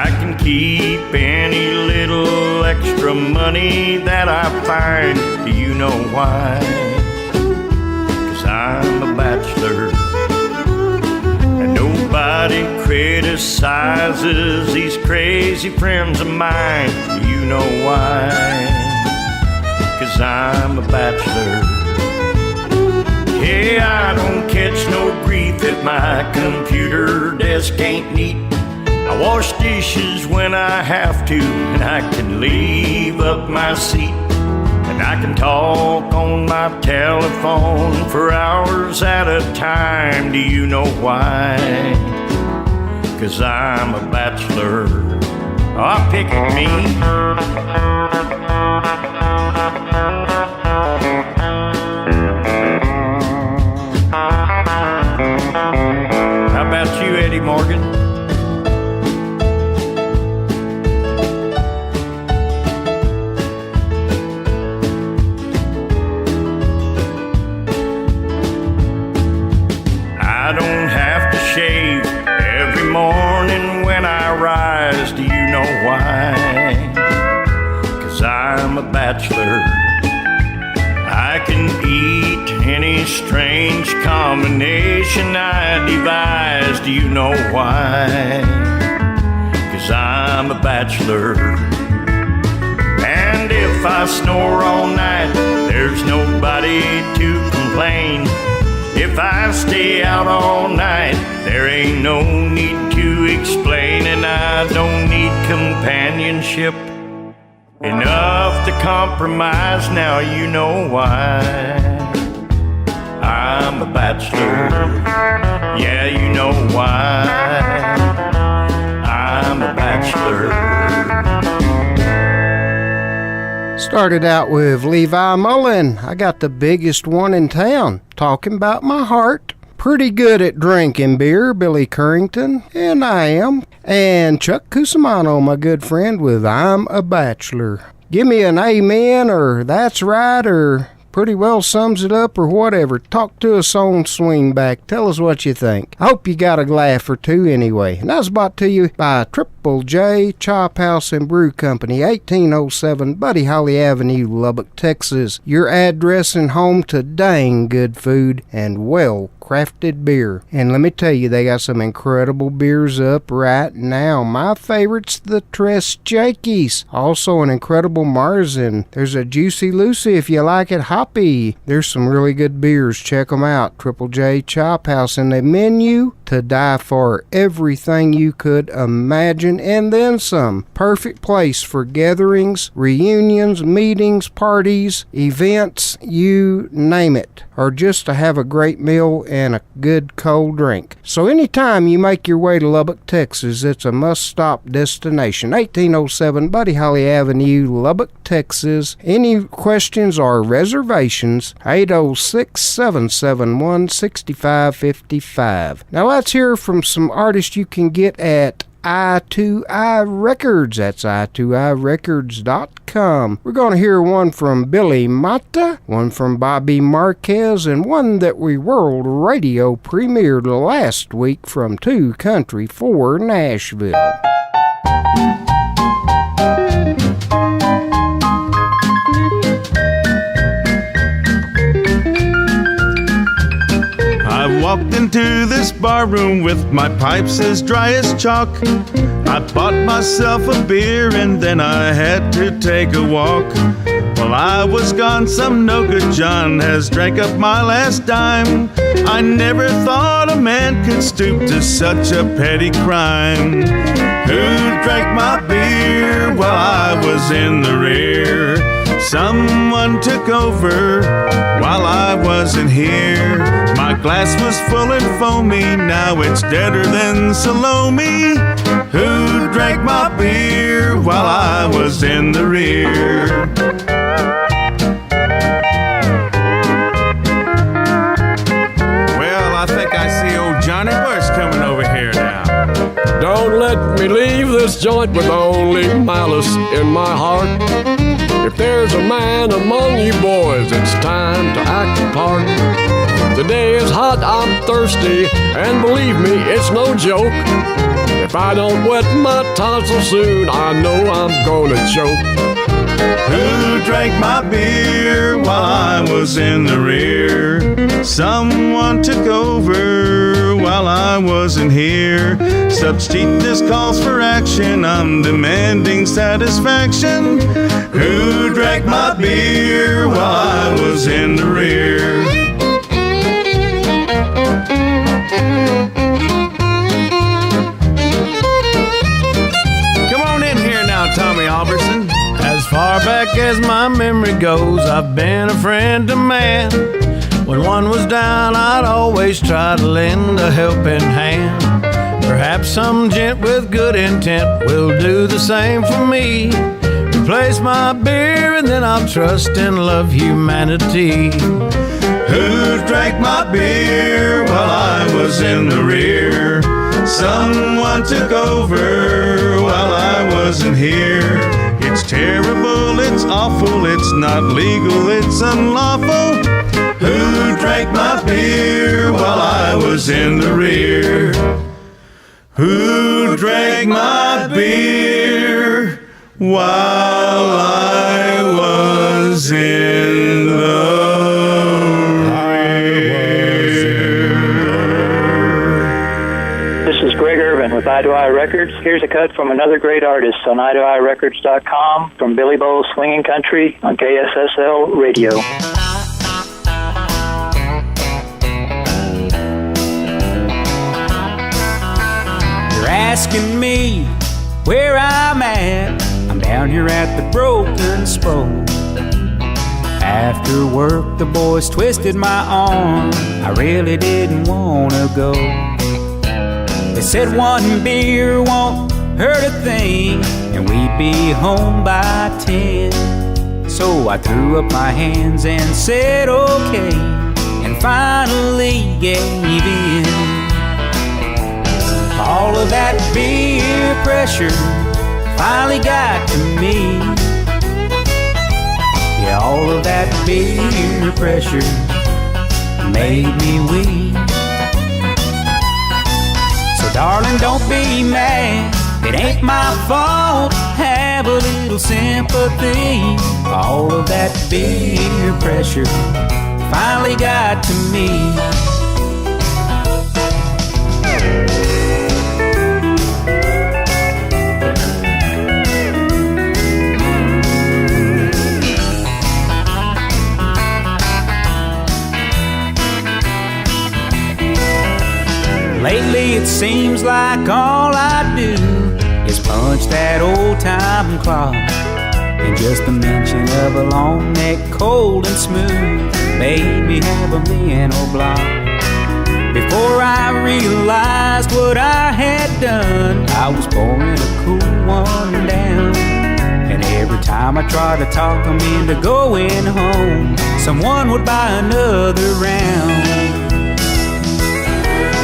S10: I can keep any little extra money that I find. Do you know why? 'Cause I'm a bachelor. And nobody criticizes these crazy friends of mine. Do you know why? 'Cause I'm a bachelor. Hey, I don't catch no grief if my computer desk ain't neat. I wash dishes when I have to, and I can leave up my seat. And I can talk on my telephone for hours at a time. Do you know why? 'Cause I'm a bachelor. Oh, pick at me.
S14: bachelor. I can eat any strange combination I devised. You know why? 'Cause I'm a bachelor. And if I snore all night, there's nobody to complain. If I stay out all night, there ain't no need to explain. And I don't need companionship enough to compromise. Now you know why. I'm a bachelor. Yeah, you know why. I'm a bachelor.
S2: Started out with Levi Mullen. I got the biggest one in town, talking about my heart. Pretty good at drinking beer, Billy Currington, and I am. And Chuck Cusimano, my good friend, with I'm a Bachelor. Give me an amen, or that's right, or pretty well sums it up, or whatever. Talk to us on Swingback. Tell us what you think. I hope you got a laugh or two anyway. And that's brought to you by Triple J Chop House and Brew Company, 1807 Buddy Holly Avenue, Lubbock, Texas. Your address and home to dang good food and well-crafted beer. And let me tell you, they got some incredible beers up right now. My favorite's the Tres Jakeys. Also an incredible Marzen. There's a Juicy Lucy if you like it hoppy. There's some really good beers. Check them out. Triple J Chop House. And the menu to die for. Everything you could imagine and then some. Perfect place for gatherings, reunions, meetings, parties, events, you name it. Or just to have a great meal and a good cold drink. So anytime you make your way to Lubbock, Texas, it's a must-stop destination. 1807 Buddy Holly Avenue, Lubbock, Texas. Any questions or reservations, 806-771-6555. Now let's hear from some artists you can get at I2I Records. That's i2irecords.com. We're going to hear one from Billy Mata, one from Bobby Marquez, and one that we world radio premiered last week from 2 Country for Nashville.
S15: I walked into this bar room with my pipes as dry as chalk. I bought myself a beer and then I had to take a walk. While I was gone, some no-good John has drank up my last dime. I never thought a man could stoop to such a petty crime. Who drank my beer while I was in the rear? Someone took over while I wasn't here. My glass was full and foamy, now it's deader than Salome. Who drank my beer while I was in the rear? Well, I think I see old Johnny Bush coming over here now.
S5: Don't let me leave this joint with only malice in my heart. If there's a man among you boys, it's time to act a part. The day is hot, I'm thirsty, and believe me, it's no joke. If I don't wet my tonsil soon, I know I'm gonna choke.
S15: Who drank my beer while I was in the rear? Someone took over while I wasn't here. Substitute calls for action, I'm demanding satisfaction. Who drank my beer while I was in the rear? Come on in here now, Tommy Alverson.
S3: As far back as my memory goes, I've been a friend to man. When one was down, I'd always try to lend a helping hand. Perhaps some gent with good intent will do the same for me. Replace my beer and then I'll trust and love humanity.
S15: Who drank my beer while I was in the rear? Someone took over while I wasn't here. It's terrible, it's awful, it's not legal, it's unlawful. Who drank my beer while I was in the rear? Who drank my beer while I was
S16: Eye to Eye Records. Here's a cut from another great artist on EyeToEyeRecords.com from Billy Bowles Swinging Country on KSSL Radio.
S8: You're asking me where I'm at. I'm down here at the Broken Spoke. After work, the boys twisted my arm. I really didn't want to go. They said one beer won't hurt a thing, and we'd be home by 10. So I threw up my hands and said okay, and finally gave in. All of that beer pressure finally got to me. Yeah, all of that beer pressure made me weak. So darling, don't be mad, it ain't my fault. Have a little sympathy. All of that beer pressure finally got to me. Lately it seems like all I do is punch that old-time clock. And just the mention of a long neck, cold and smooth, made me have a mental block. Before I realized what I had done, I was pouring a cool one down. And every time I tried to talk them into going home, someone would buy another round.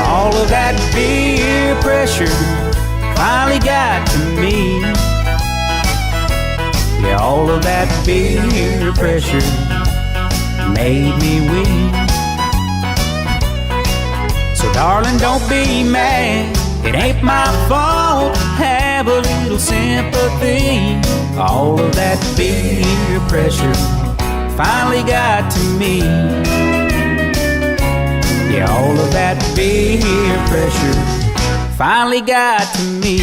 S8: All of that beer pressure finally got to me. Yeah, all of that beer pressure made me weak. So darling, don't be mad, it ain't my fault. Have a little sympathy. All of that beer pressure finally got to me. Yeah, all of that beer pressure finally got to me.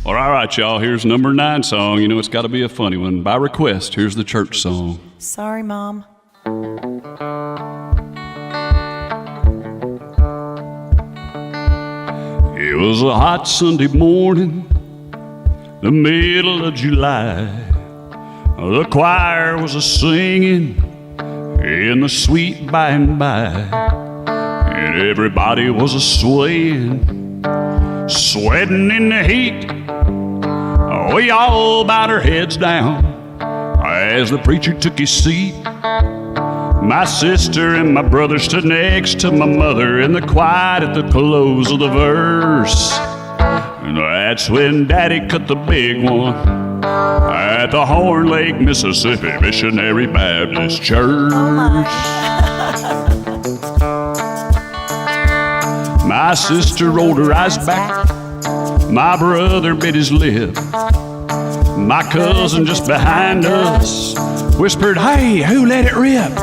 S17: Well, all right, y'all, here's number 9 song. You know it's got to be a funny one. By request, here's the church song.
S18: Sorry, Mom.
S17: It was a hot Sunday morning, the middle of July. The choir was a-singing in the sweet by and by, and everybody was a-swaying, sweating in the heat. We all bowed our heads down as the preacher took his seat. My sister and my brother stood next to my mother in the quiet at the close of the verse. And that's when Daddy cut the big one at the Horn Lake, Mississippi Missionary Baptist Church. My sister rolled her eyes back, my brother bit his lip. My cousin just behind us whispered, "Hey, who let it rip?"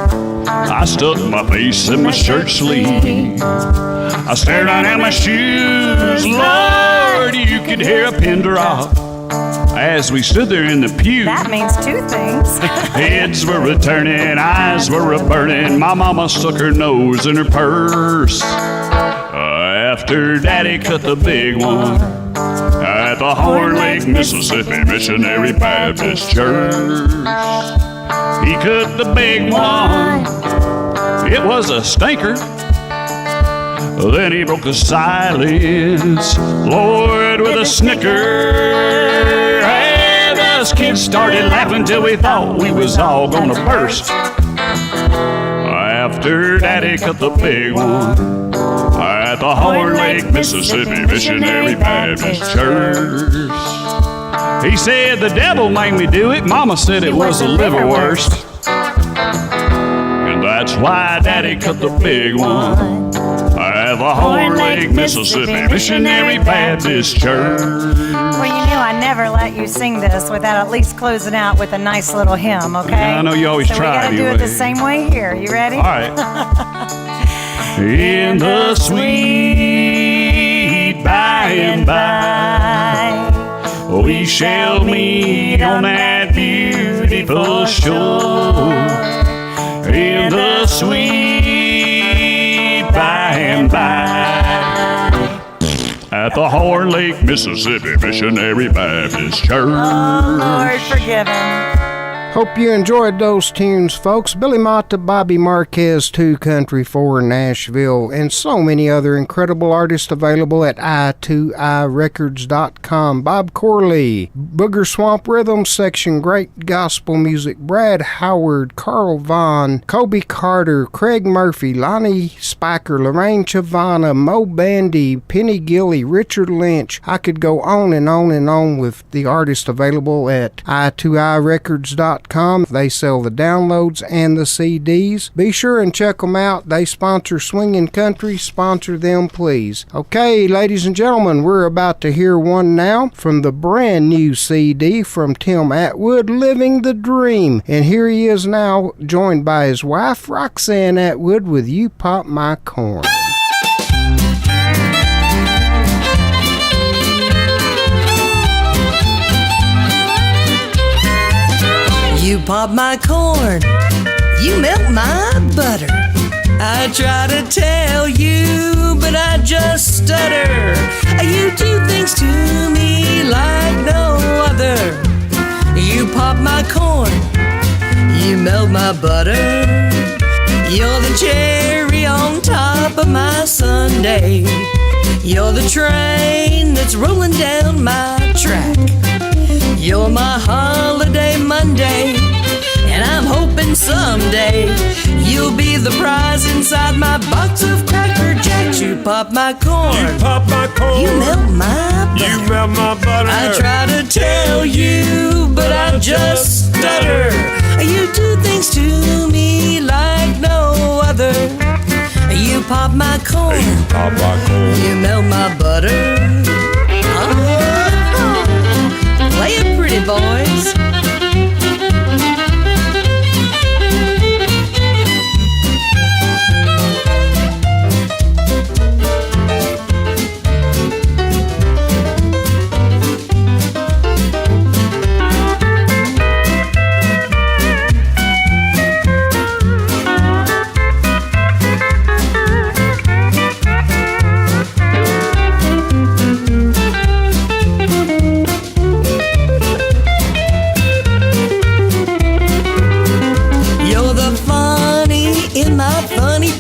S17: I stuck my face in my shirt sleeve, I stared down at my shoes. Lord, you could hear a pin drop as we stood there in the pew.
S18: That means two things.
S17: Heads were a-turning, eyes were a-burning. My mama stuck her nose in her purse. After Daddy cut the big one at the Horn Lake, Mississippi Missionary Baptist Church, he cut the big one. It was a stinker. Then he broke the silence, Lord, with a snicker. And us kids started laughing till we thought we was all gonna burst. After Daddy cut the big one at the Horn Lake, Mississippi Missionary Baptist Church, he said the devil made me do it. Mama said it was the liverwurst. And that's why Daddy cut the big one at the the Horn Lake, Mississippi Missionary Baptist Church.
S18: Well, you knew I never let you sing this without at least closing out with a nice little hymn, okay?
S17: Yeah, I know you always
S18: so
S17: try.
S18: We gotta do it the same way here. You ready?
S17: All right. In the sweet by and by, we shall meet on that beautiful shore. In the sweet by and by, at the Horn Lake, Mississippi Missionary Baptist Church.
S18: Oh, Lord, forgive him.
S2: Hope you enjoyed those tunes, folks. Billy Mata, Bobby Marquez, 2 Country 4 Nashville, and so many other incredible artists available at i2irecords.com. Bob Corley, Booger Swamp Rhythm Section, Great Gospel Music, Brad Howard, Carl Vaughn, Kobe Carter, Craig Murphy, Lonnie Spiker, Lorraine Chavana, Mo Bandy, Penny Gilly, Richard Lynch. I could go on and on and on with the artists available at i2irecords.com. They sell the downloads and the CDs. Be sure and check them out. They sponsor Swingin' Country. Sponsor them, please. Okay, ladies and gentlemen, we're about to hear one now from the brand new CD from Tim Atwood, Living the Dream. And here he is now, joined by his wife, Roxanne Atwood, with You Pop My Corn.
S19: You pop my corn, you melt my butter. I try to tell you, but I just stutter. You do things to me like no other. You pop my corn, you melt my butter. You're the cherry on top of my sundae. You're the train that's rolling down my track. You're my holiday Monday, and I'm hoping someday you'll be the prize inside my box of Cracker Jacks. You pop my corn,
S14: you pop my corn,
S19: you melt my butter.
S14: You melt my butter.
S19: I try to tell you, but I just stutter. You do things to me like no other. You pop my corn,
S14: you pop my corn,
S19: you melt my butter. Play it pretty, boys.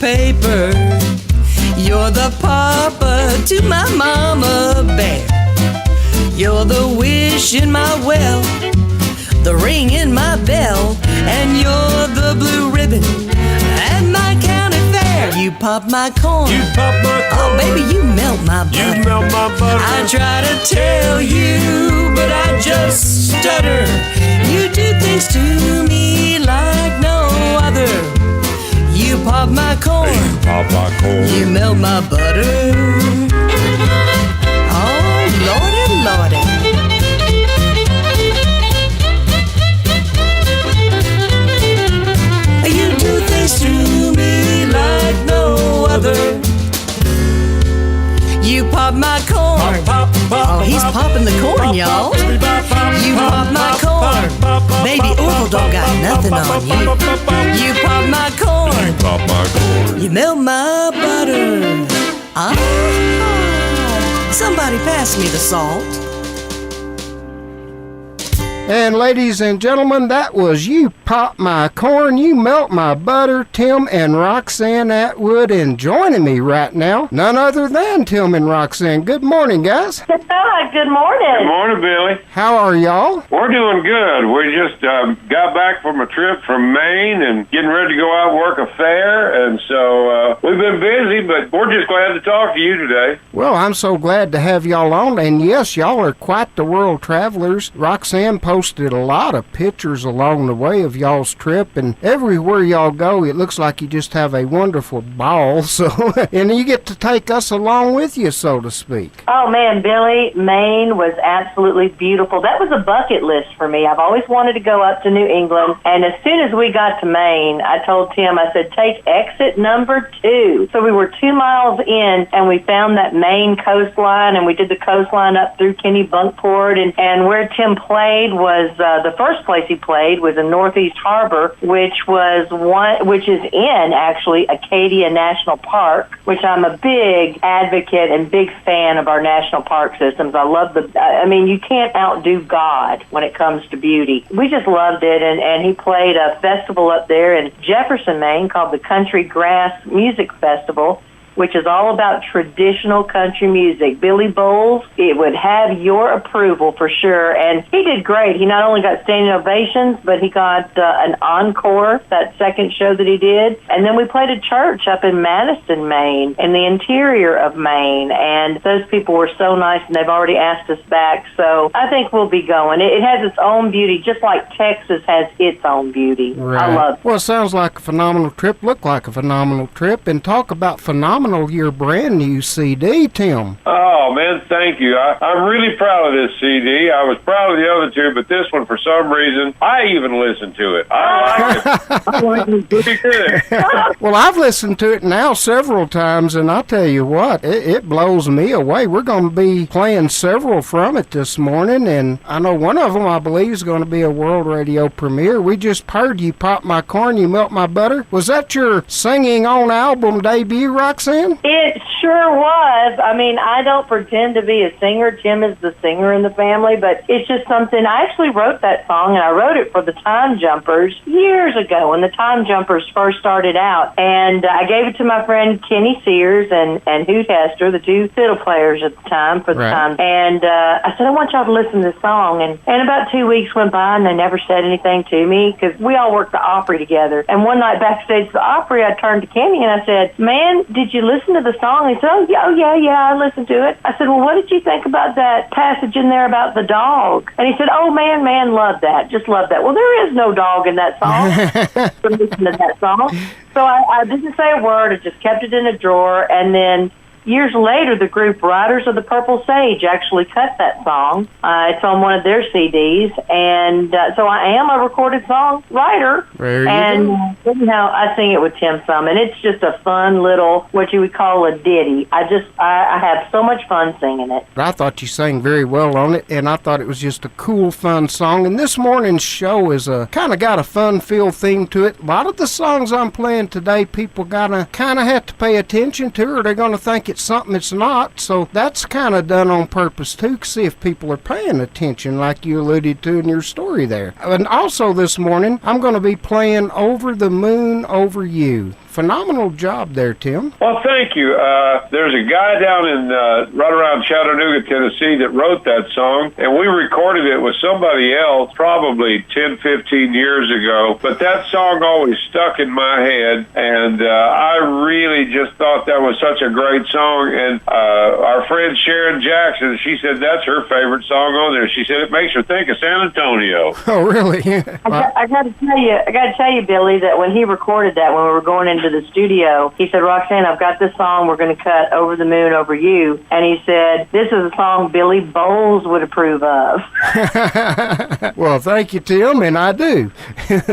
S19: Paper. You're the papa to my mama bear. You're the wish in my well, the ring in my bell, and you're the blue ribbon at my county fair. You pop my corn,
S14: you pop my corn.
S19: Oh baby, you melt my butter.
S14: You melt my butter.
S19: I try to tell you, but I just stutter. You do things to me like no other. You pop my corn,
S14: you pop my corn,
S19: you melt my butter. Oh, Lordy, Lordy. You do things to me like no other. You pop my corn. Oh, he's popping the corn, y'all. You pop my corn. Baby Orville don't got nothing on you. You pop my corn.
S14: You pop my corn.
S19: You melt my butter. Ah, somebody pass me the salt.
S2: And ladies and gentlemen, that was You Pop My Corn, You Melt My Butter, Tim and Roxanne Atwood. And joining me right now, none other than Tim and Roxanne. Good morning, guys.
S20: Good morning.
S9: Good morning, Billy.
S2: How are y'all?
S9: We're doing good. We just got back from a trip from Maine and getting ready to go out and work a fair. And so we've been busy, but we're just glad to talk to you today.
S2: Well, I'm so glad to have y'all on. And yes, y'all are quite the world travelers. Roxanne posted posted a lot of pictures along the way of y'all's trip, and everywhere y'all go, it looks like you just have a wonderful ball. So, and you get to take us along with you, so to speak.
S20: Oh, man, Billy, Maine was absolutely beautiful. That was a bucket list for me. I've always wanted to go up to New England, and as soon as we got to Maine, I told Tim, I said, take exit number 2. So we were 2 miles in, and we found that Maine coastline, and we did the coastline up through Kennebunkport, and where Tim played was, the first place he played was in Northeast Harbor, which is in, actually, Acadia National Park, which I'm a big advocate and big fan of our national park systems. I love you can't outdo God when it comes to beauty. We just loved it, and he played a festival up there in Jefferson, Maine called the Country Grass Music Festival, which is all about traditional country music. Billy Bowles, it would have your approval for sure, and he did great. He not only got standing ovations, but he got an encore, that second show that he did, and then we played a church up in Madison, Maine, in the interior of Maine, and those people were so nice, and they've already asked us back, so I think we'll be going. It has its own beauty, just like Texas has its own beauty.
S2: Right.
S20: I love it.
S2: Well, it sounds like a phenomenal trip, looked like a phenomenal trip, and talk about phenomenal, your brand new CD, Tim.
S21: Oh, man, thank you. I'm really proud of this CD. I was proud of the other two, but this one, for some reason, I even listened to it. I like it. I like it pretty good.
S2: Well, I've listened to it now several times, and I'll tell you what, it blows me away. We're going to be playing several from it this morning, and I know one of them, I believe, is going to be a world radio premiere. We just heard You Pop My Corn, You Melt My Butter. Was that your singing on album debut, Roxanne?
S20: It sure was. I mean, I don't pretend to be a singer. Tim is the singer in the family, but it's just something. I actually wrote that song, and I wrote it for the Time Jumpers years ago when the Time Jumpers first started out. And I gave it to my friend Kenny Sears and Hoot Hester, the two fiddle players at the time for the time. And I said, I want y'all to listen to this song. And about 2 weeks went by, and they never said anything to me because we all worked the Opry together. And one night backstage at the Opry, I turned to Kenny and I said, man, did you listen to the song? He said, oh, yeah, I listened to it. I said, well, what did you think about that passage in there about the dog? And he said, oh, man, love that. Just love that. Well, there is no dog in that song. Listen to that song. So I didn't say a word. I just kept it in a drawer. And then years later, the group Riders of the Purple Sage actually cut that song. It's on one of their CDs, and so I am a recorded song writer. And anyhow, I sing it with Tim some, and it's just a fun little, what you would call a ditty. I have so much fun singing it.
S2: I thought you sang very well on it, and I thought it was just a cool, fun song. And this morning's show is kind of got a fun-filled theme to it. A lot of the songs I'm playing today, people gotta kind of have to pay attention to, or they're going to think it's something it's not, so that's kind of done on purpose too, to see if people are paying attention, like you alluded to in your story there. And also this morning, I'm going to be playing Over the Moon Over You. Phenomenal job there, Tim.
S21: Well, thank you. There's a guy down in right around Chattanooga, Tennessee, that wrote that song, and we recorded it with somebody else probably 10, 15 years ago, but that song always stuck in my head, and I really just thought that was such a great song, and our friend Sharon Jackson, she said that's her favorite song on there. She said it makes her think of San Antonio.
S2: Oh, really?
S20: I got to tell you, Billy, that when he recorded that, when we were going into the studio, he said, Roxanne, I've got this song we're going to cut, Over the Moon Over You. And he said, this is a song Billy Bowles would approve of.
S2: Well, thank you, Tim, and I do.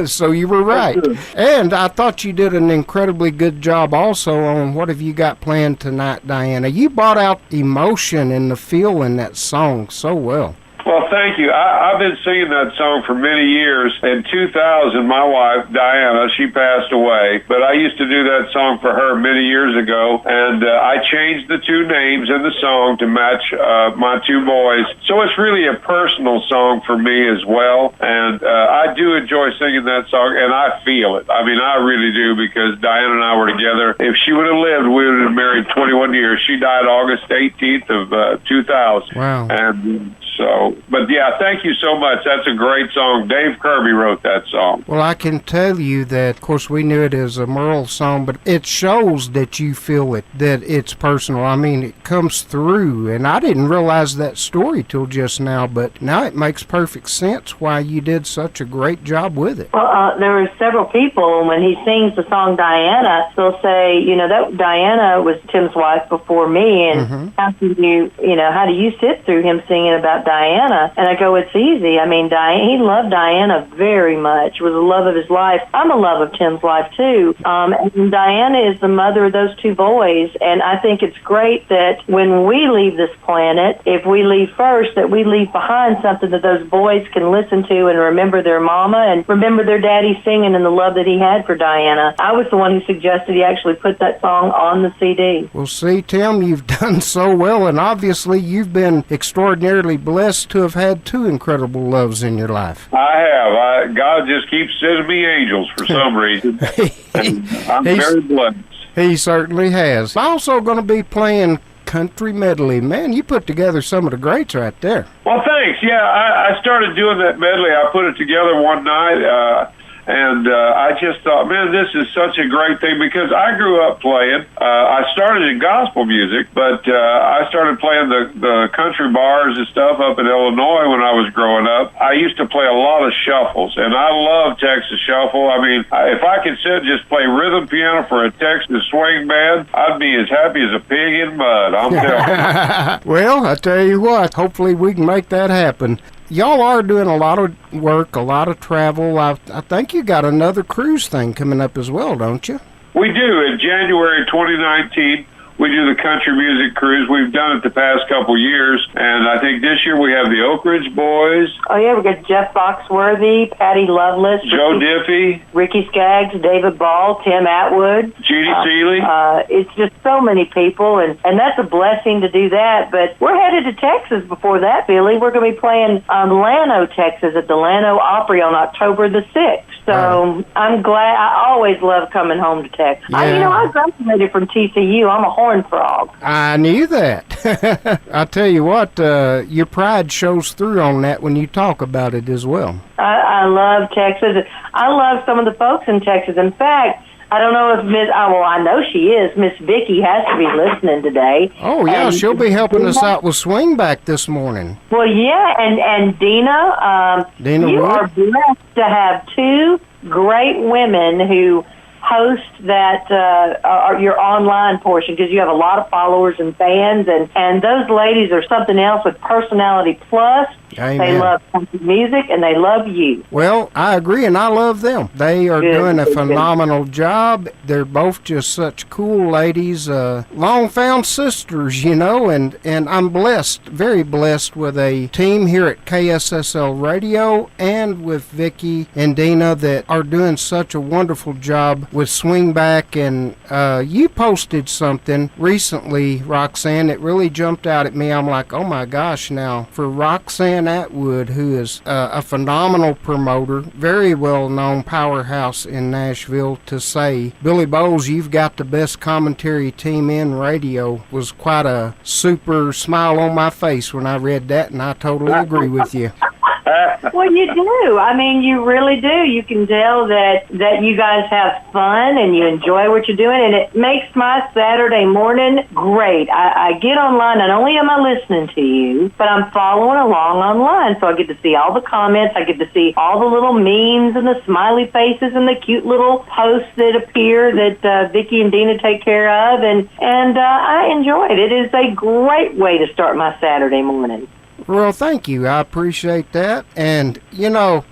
S2: So you were right. And I thought you did an incredibly good job also on What Have You Got Planned Tonight, Diana. You brought out emotion and the feel in that song so well.
S21: Well, thank you. I've been singing that song for many years. In 2000, my wife, Diana, she passed away, but I used to do that song for her many years ago, and I changed the two names in the song to match my two boys. So it's really a personal song for me as well, and I do enjoy singing that song, and I feel it. I mean, I really do, because Diana and I were together. If she would have lived, we would have been married 21 years. She died August 18th of 2000.
S2: Wow.
S21: And So, but yeah, thank you so much. That's a great song. Dave Kirby wrote that song.
S2: Well, I can tell you that, of course, we knew it as a Merle song, but it shows that you feel it, that it's personal. I mean, it comes through, and I didn't realize that story till just now, but now it makes perfect sense why you did such a great job with it.
S20: Well, there were several people, when he sings the song Diana, they'll say, you know, that Diana was Tim's wife before me, and how do you sit through him singing about Diana? And I go, it's easy. I mean, he loved Diana very much. It was the love of his life. I'm a love of Tim's life, too. And Diana is the mother of those two boys, and I think it's great that when we leave this planet, if we leave first, that we leave behind something that those boys can listen to and remember their mama and remember their daddy singing and the love that he had for Diana. I was the one who suggested he actually put that song on the CD.
S2: Well, see, Tim, you've done so well, and obviously you've been extraordinarily blessed to have had two incredible loves in your life.
S21: I have. God just keeps sending me angels for some reason. I'm very blessed.
S2: He certainly has. I'm also going to be playing country medley. Man, you put together some of the greats right there.
S21: Well, thanks. Yeah, I started doing that medley. I put it together one night, and I just thought, man, this is such a great thing because I grew up playing. I started in gospel music, but I started playing the country bars and stuff up in Illinois when I was growing up. I used to play a lot of shuffles, and I love Texas Shuffle. I mean, if I could sit and just play rhythm piano for a Texas swing band, I'd be as happy as a pig in mud, I'm telling you.
S2: Well, I tell you what, hopefully we can make that happen. Y'all are doing a lot of work, a lot of travel. I think you got another cruise thing coming up as well, don't you?
S21: We do. In January 2019, we do the country music cruise. We've done it the past couple years, and I think this year we have the Oak Ridge Boys.
S20: Oh, yeah, we got Jeff Foxworthy, Patty Loveless,
S21: Joe Diffie,
S20: Ricky Skaggs, David Ball, Tim Atwood.
S21: Judy Seeley.
S20: It's just so many people, and that's a blessing to do that. But we're headed to Texas before that, Billy. We're going to be playing Llano, Texas at the Llano Opry on October the 6th. So I'm glad. I always love coming home to Texas.
S2: Yeah.
S20: I graduated from TCU. I'm a horned frog.
S2: I knew that. I tell you what, your pride shows through on that when you talk about it as well.
S20: I love Texas. I love some of the folks in Texas. In fact, I don't know if I know she is. Miss Vicki has to be listening today.
S2: Oh, yeah, and she'll be helping us out with Swingback this morning.
S20: Well, yeah, and Dina, you are blessed to have two great women who host that your online portion because you have a lot of followers and fans, and those ladies are something else with personality plus.
S2: Amen.
S20: They love country music, and they love you.
S2: Well, I agree, and I love them. They are doing a phenomenal job. They're both just such cool ladies, long-found sisters, and I'm blessed, very blessed with a team here at KSSL Radio and with Vicki and Dina that are doing such a wonderful job with Swingback, and you posted something recently, Roxanne, it really jumped out at me. I'm like, oh my gosh, now, for Roxanne Atwood, who is a phenomenal promoter, very well-known powerhouse in Nashville, to say, Billy Bowles, you've got the best commentary team in radio, was quite a super smile on my face when I read that, and I totally agree with you.
S20: Well, you do. I mean, you really do. You can tell that you guys have fun and you enjoy what you're doing, and it makes my Saturday morning great. I get online, not only am I listening to you, but I'm following along online, so I get to see all the comments. I get to see all the little memes and the smiley faces and the cute little posts that appear that Vicki and Dina take care of, and I enjoy it. It is a great way to start my Saturday morning.
S2: Well, thank you. I appreciate that. And,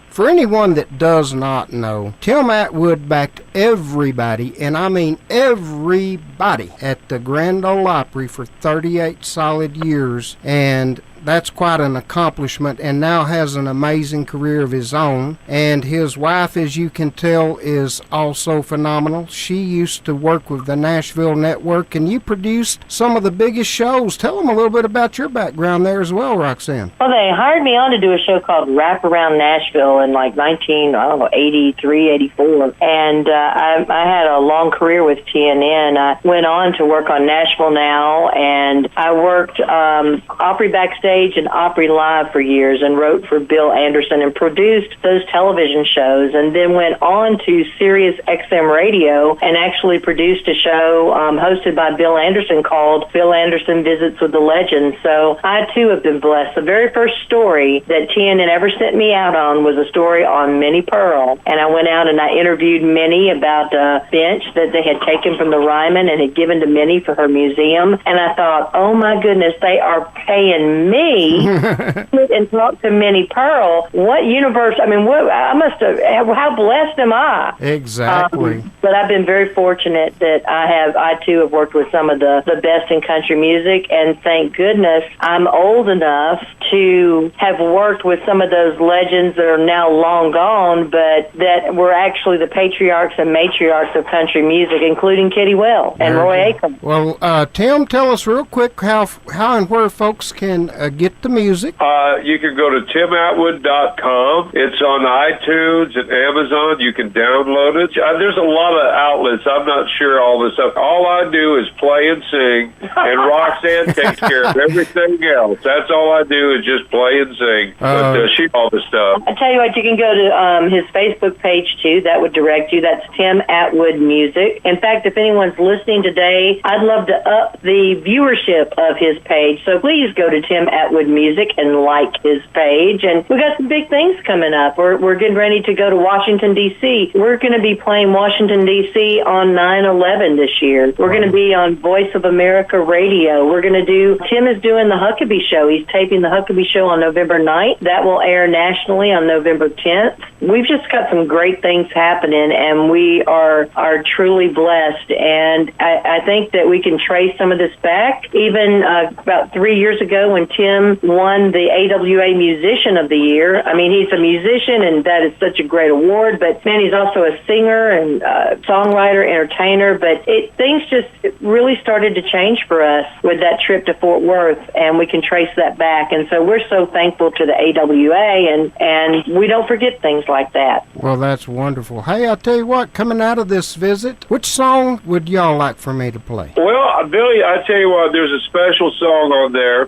S2: for anyone that does not know, Tim Atwood backed everybody, and I mean everybody, at the Grand Ole Opry for 38 solid years. And that's quite an accomplishment, and now has an amazing career of his own. And his wife, as you can tell, is also phenomenal. She used to work with the Nashville Network, and you produced some of the biggest shows. Tell them a little bit about your background there as well, Roxanne.
S20: Well, they hired me on to do a show called Wrap Around Nashville in 83, 84. And I had a long career with TNN. I went on to work on Nashville Now, and I worked Opry Backstage and Opry Live for years and wrote for Bill Anderson and produced those television shows, and then went on to Sirius XM Radio and actually produced a show hosted by Bill Anderson called Bill Anderson Visits with the Legends. So I, too, have been blessed. The very first story that TNN ever sent me out on was a story on Minnie Pearl, and I went out and I interviewed Minnie about a bench that they had taken from the Ryman and had given to Minnie for her museum, and I thought, oh my goodness, they are paying me and talk to Minnie Pearl. What universe, I mean, what, I must have, how blessed am I?
S2: Exactly.
S20: But I've been very fortunate that I too have worked with some of the best in country music, and thank goodness I'm old enough to have worked with some of those legends that are now long gone, but that were actually the patriarchs and matriarchs of country music, including Kitty Well and Roy Acuff.
S2: Well, Tim, tell us real quick how and where folks can get the music.
S21: You can go to timatwood.com. It's on iTunes and Amazon. You can download it. There's a lot of outlets. I'm not sure all this stuff. All I do is play and sing, and Roxanne takes care of everything else. That's all I do is just play and sing. But she all the stuff.
S20: I tell you what, you can go to his Facebook page too. That would direct you. That's Tim Atwood Music. In fact, if anyone's listening today, I'd love to up the viewership of his page. So please go to Tim Atwood Music and like his page. And we got some big things coming up. We're getting ready to go to Washington, D.C. We're going to be playing Washington, D.C. on 9/11 this year. We're going to be on Voice of America Radio. We're going to Tim is doing the Huckabee Show. He's taping the Huckabee Show on November 9th. That will air nationally on November 10th. We've just got some great things happening, and we are truly blessed. And I think that we can trace some of this back. Even about 3 years ago when Tim won the AWA Musician of the Year. I mean, he's a musician, and that is such a great award, but man, he's also a singer and songwriter, entertainer. But things just really started to change for us with that trip to Fort Worth, and we can trace that back. And so we're so thankful to the AWA, and we don't forget things like that.
S2: Well, that's wonderful. Hey, I'll tell you what, coming out of this visit, which song would y'all like for me to play?
S21: Well, Billy, I tell you what, there's a special song on there.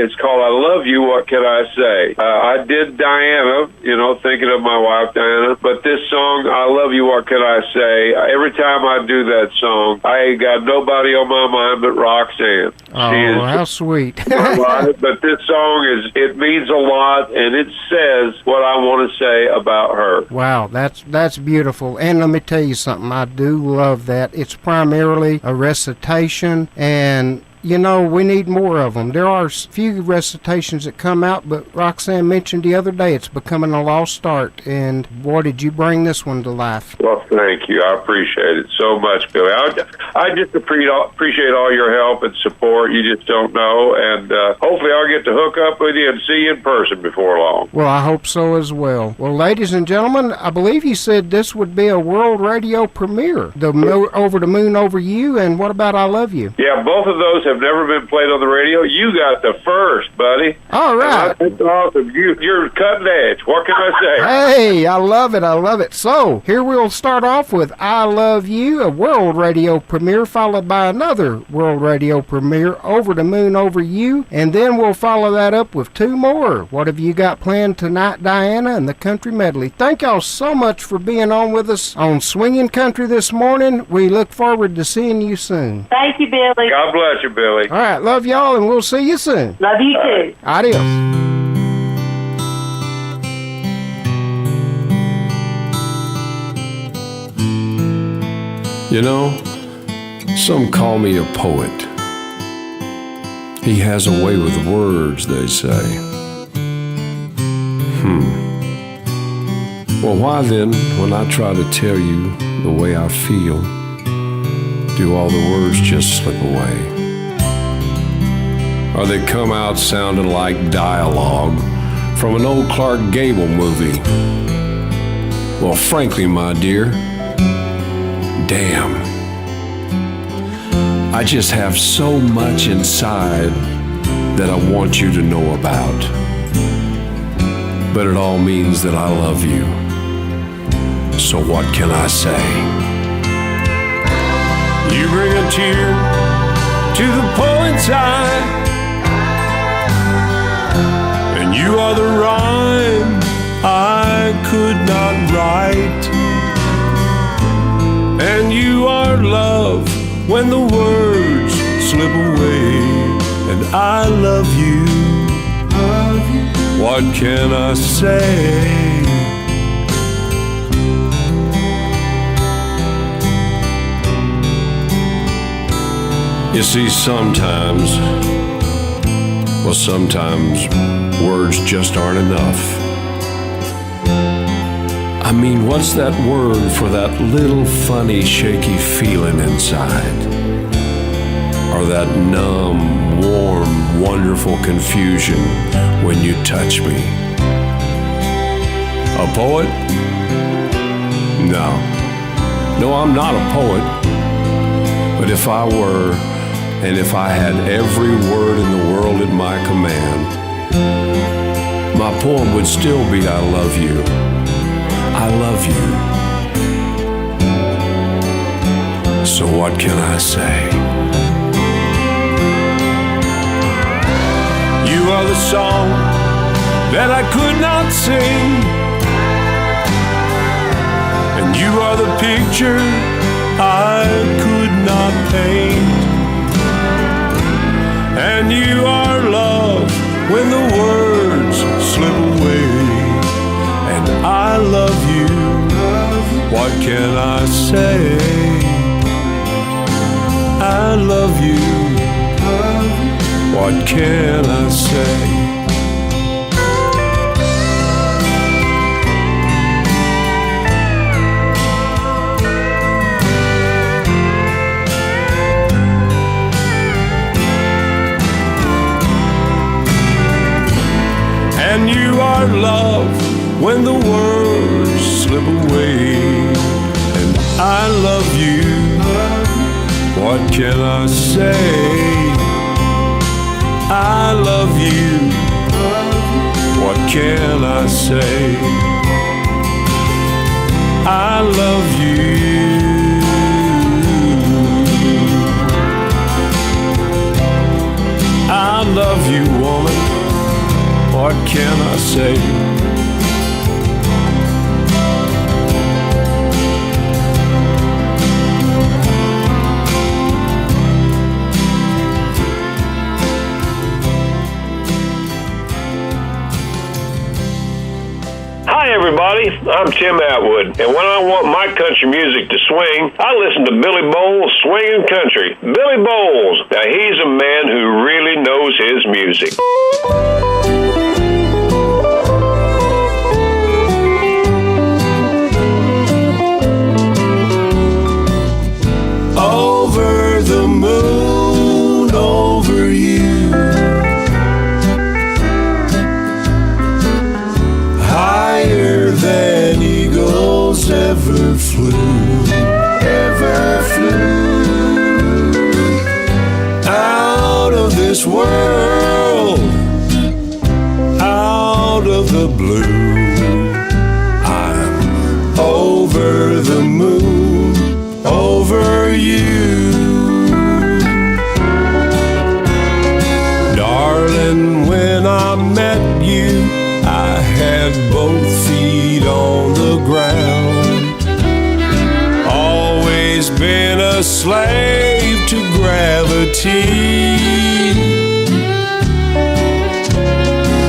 S21: It's called I Love You, What Can I Say? I did Diana, thinking of my wife, Diana, but this song, I Love You, What Can I Say? Every time I do that song, I ain't got nobody on my mind but Roxanne.
S2: Oh, how sweet.
S21: But this song it means a lot, and it says what I want to say about her.
S2: Wow, that's beautiful. And let me tell you something, I do love that. It's primarily a recitation, and we need more of them. There are few recitations that come out, but Roxanne mentioned the other day it's becoming a lost art, and boy, did you bring this one to life.
S21: Well, thank you. I appreciate it so much, Billy. I just appreciate all your help and support. You just don't know, and hopefully I'll get to hook up with you and see you in person before long.
S2: Well, I hope so as well. Well, ladies and gentlemen, I believe you said this would be a world radio premiere, Over the Moon Over You, and what about I Love You?
S21: Yeah, both of those have never been played on the radio. You got the first, buddy.
S2: All right.
S21: That's awesome. You're cutting edge. What can I say?
S2: Hey, I love it. I love it. So, here we'll start off with I Love You, a world radio premiere, followed by another world radio premiere, Over the Moon Over You, and then we'll follow that up with two more. What have you got planned tonight, Diana, and the Country Medley? Thank y'all so much for being on with us on Swinging Country this morning. We look forward to seeing you soon.
S20: Thank you, Billy.
S21: God bless you, Billy.
S2: All right, love y'all, and we'll see you soon.
S20: Love you too.
S2: Adios.
S5: Some call me a poet. He has a way with words, they say. Well, why then, when I try to tell you the way I feel, do all the words just slip away? Or they come out sounding like dialogue from an old Clark Gable movie? Well, frankly, my dear, damn. I just have so much inside that I want you to know about. But it all means that I love you. So what can I say?
S3: You bring a tear to the poet's eye, and you are the rhyme I could not write, and you are love when the words slip away, and I love you. What can I say? You see, sometimes words just aren't enough. I mean, what's that word for that little funny, shaky feeling inside? Or that numb, warm, wonderful confusion when you touch me? A poet? No, I'm not a poet. But if I were, and if I had every word in the world at my command, my poem would still be I love you. I love you. So what can I say? You are the song that I could not sing, and you are the picture I could not paint, and you are love when the words slip away, and I love you. What can I say? I love you. What can I say? And you are love when the words slip away, and I love you. What can I say? I love you. What can I say? I love you. I love you, woman. What can I say?
S6: Hi everybody, I'm Tim Atwood, and when I want my country music to swing, I listen to Billy Bowles Swingin' Country. Billy Bowles, now he's a man who really knows his music.
S3: Over the moon, over you, higher than eagles ever flew, out of this world, out of the blue. I'm over the moon, over you. Darling, when I met you, I had both feet on the ground. Always been a slave to gravity,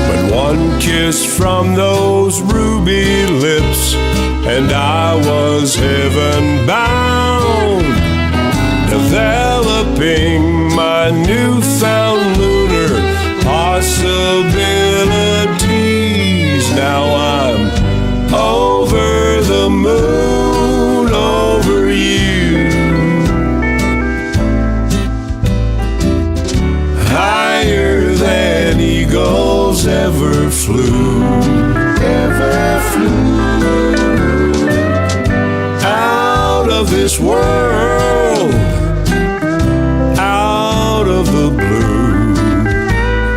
S3: but one kiss from those ruby lips and I was heaven bound, developing my newfound lunar possibilities. Now I'm over the moon, over you, higher than eagles ever flew, out of this world, out of the blue.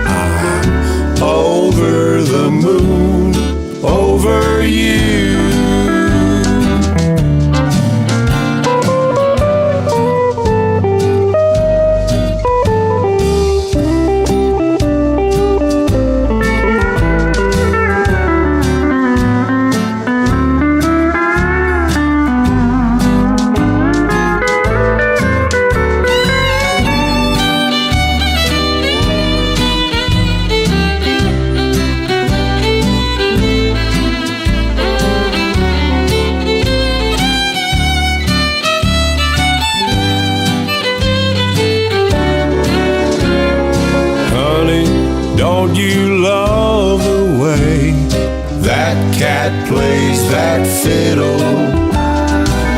S3: I'm over the moon, over you. don't you love the way that cat plays that fiddle?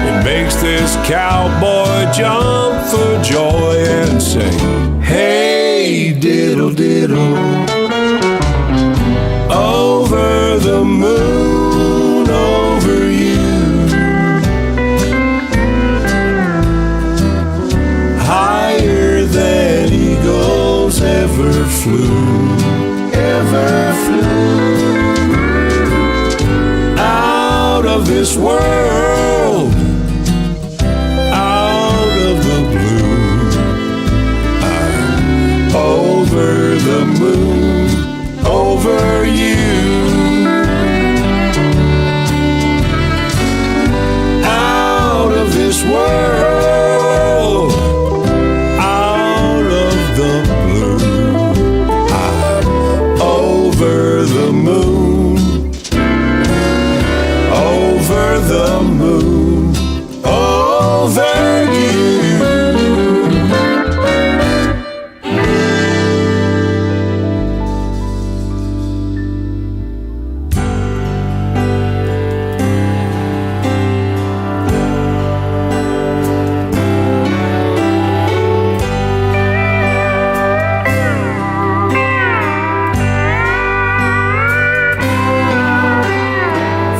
S3: It makes this cowboy jump for joy and sing, hey, diddle, diddle. Over the moon, over you, higher than eagles ever flew, out of this world, out of the blue. I'm over the moon, over you, out of this world, out of the blue. I'm over the moon, over the moon, over you.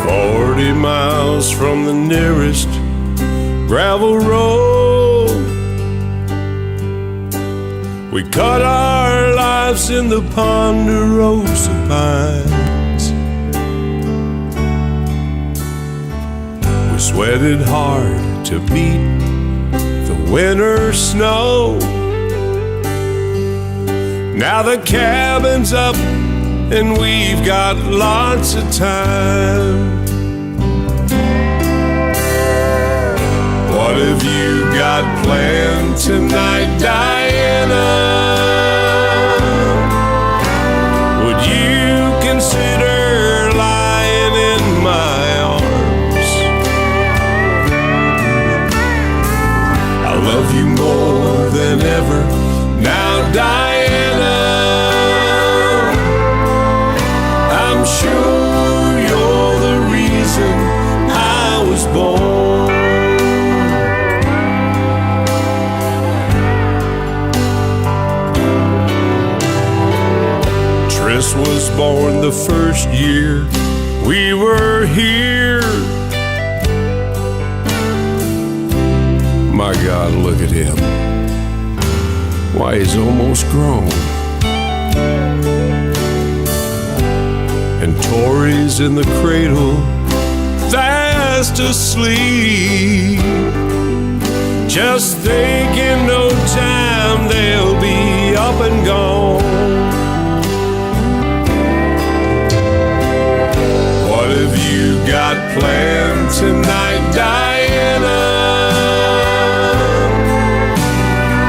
S3: 40 miles from the nearest gravel road, we cut our lives in the ponderosa pines. We sweated hard to beat the winter snow. Now the cabin's up and we've got lots of time. What have you got planned tonight, Diana? Would you consider lying in my arms? I love you more than ever now, Diana. I'm sure you're the reason I was born. Tris was born the first year we were here. My God, look at him. Why, he's almost grown. And Tori's in the cradle, fast asleep. Just think in no time they'll be up and gone. What have you got planned tonight, Diana?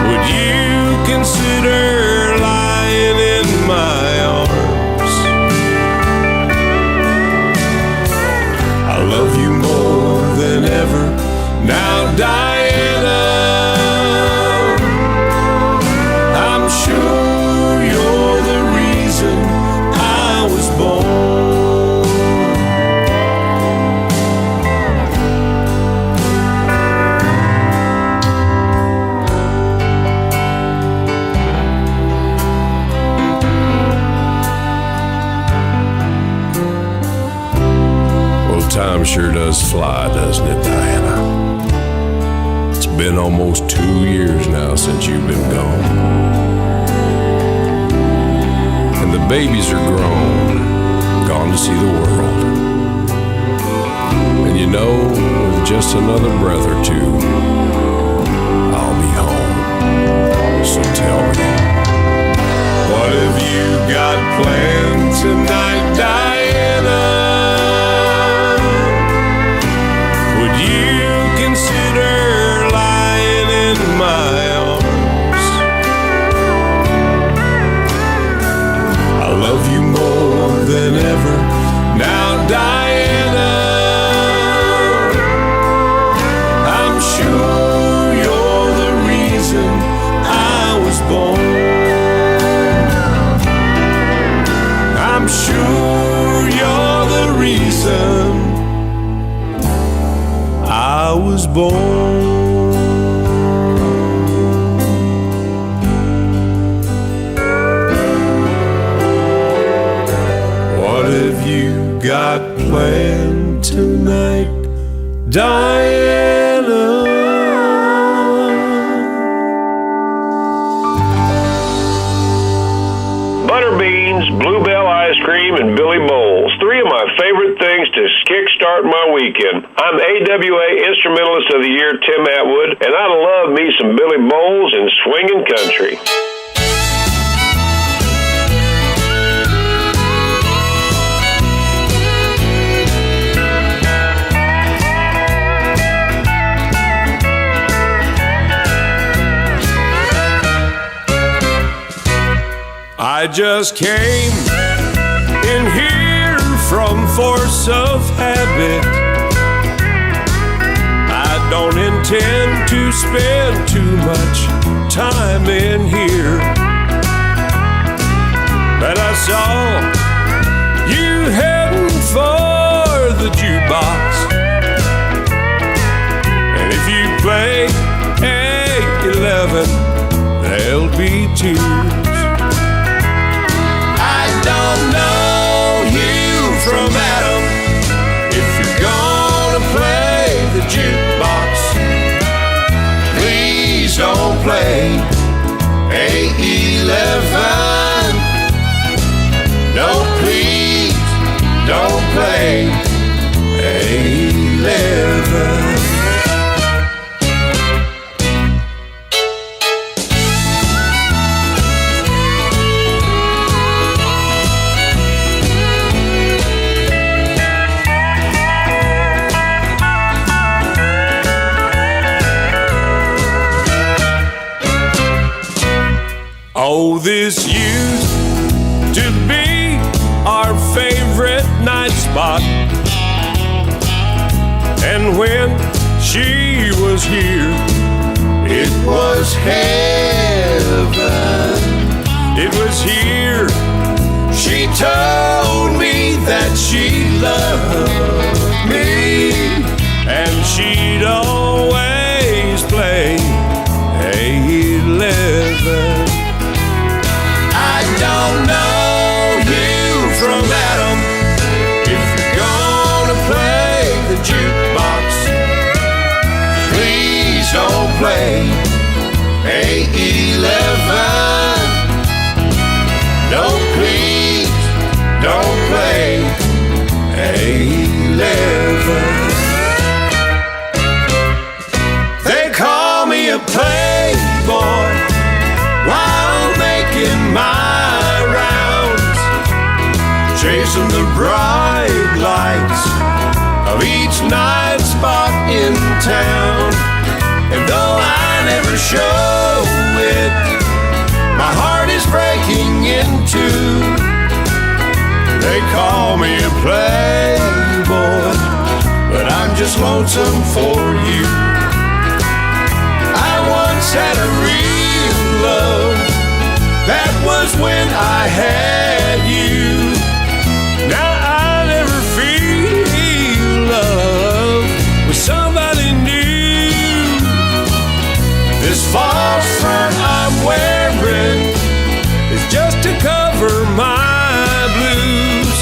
S3: Would you consider lying in my arms? I love you more than ever now, Diana. I'm sure you're the reason I was born. Time sure does fly, doesn't it, Diana? It's been almost 2 years now since you've been gone. And the babies are grown, gone to see the world. And you know, with just another breath or two, I'll be home. So tell me, what have you got planned tonight, Diana? Consider lying in my arms. I love you more than ever now, Diana. I'm sure you're the reason I was born. bowl. What have you got planned tonight, Diana?
S6: Butter beans, Bluebell ice cream, and Billy Bowles. Three of my favorite things to kickstart my weekend. I'm AWA Instrumentalist of the Year, Tim Atwood, and I love me some Billy Bowles and swinging country.
S3: I just came in here from force of habit. I don't intend to spend too much time in here, but I saw you heading for the jukebox, and if you play 8-11, there'll be tears. Don't know you from Adam. If you're gonna play the jukebox, please don't play 8-11. No, please don't play 8-11. Oh, this used to be our favorite night spot, and when she was here, it was heaven. It was here she told me that she loved me, and she'd always play 8-11. I don't know you from Adam. If you're gonna play the jukebox, please don't play 8-11. No, please don't play 8-11. They call me a playboy while making my rounds, chasing the bright lights of each night spot in town. And though I never show it, my heart is breaking in two. They call me a playboy, but I'm just lonesome for you. I once had a real love. That was when I had you. Now I never feel love with somebody new. This false front I'm wearing is just to cover my blues.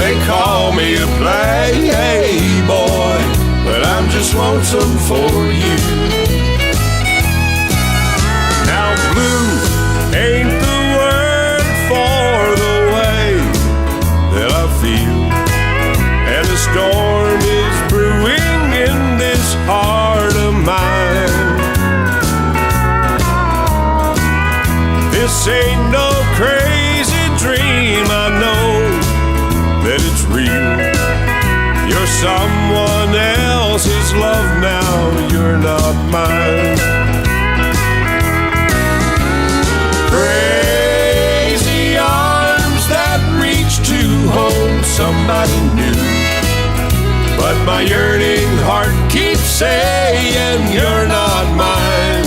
S3: They call me a playboy, but I'm just lonesome for you. Now blue ain't the word for the way that I feel, and a storm is brewing in this heart of mine. This ain't no crazy dream, I know that it's real. You're someone else's love now, you're not mine. Crazy arms that reach to hold somebody new, but my yearning heart keeps saying you're not mine.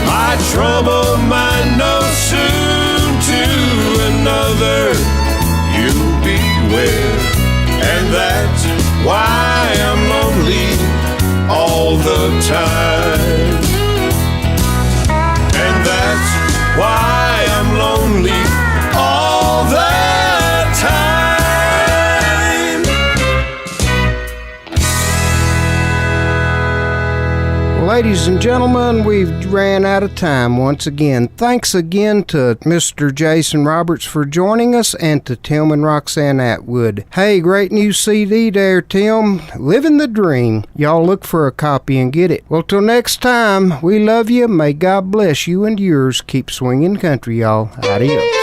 S3: My troubled mind knows soon to another you'll be with, and that's why I'm
S2: ladies and gentlemen, we've ran out of time once again. Thanks again to Mr. Jason Roberts for joining us, and to Tim and Roxanne Atwood. Hey, great new CD there, Tim. Living the Dream. Y'all look for a copy and get it. Well, till next time, we love you. May God bless you and yours. Keep swinging country, y'all. Adios.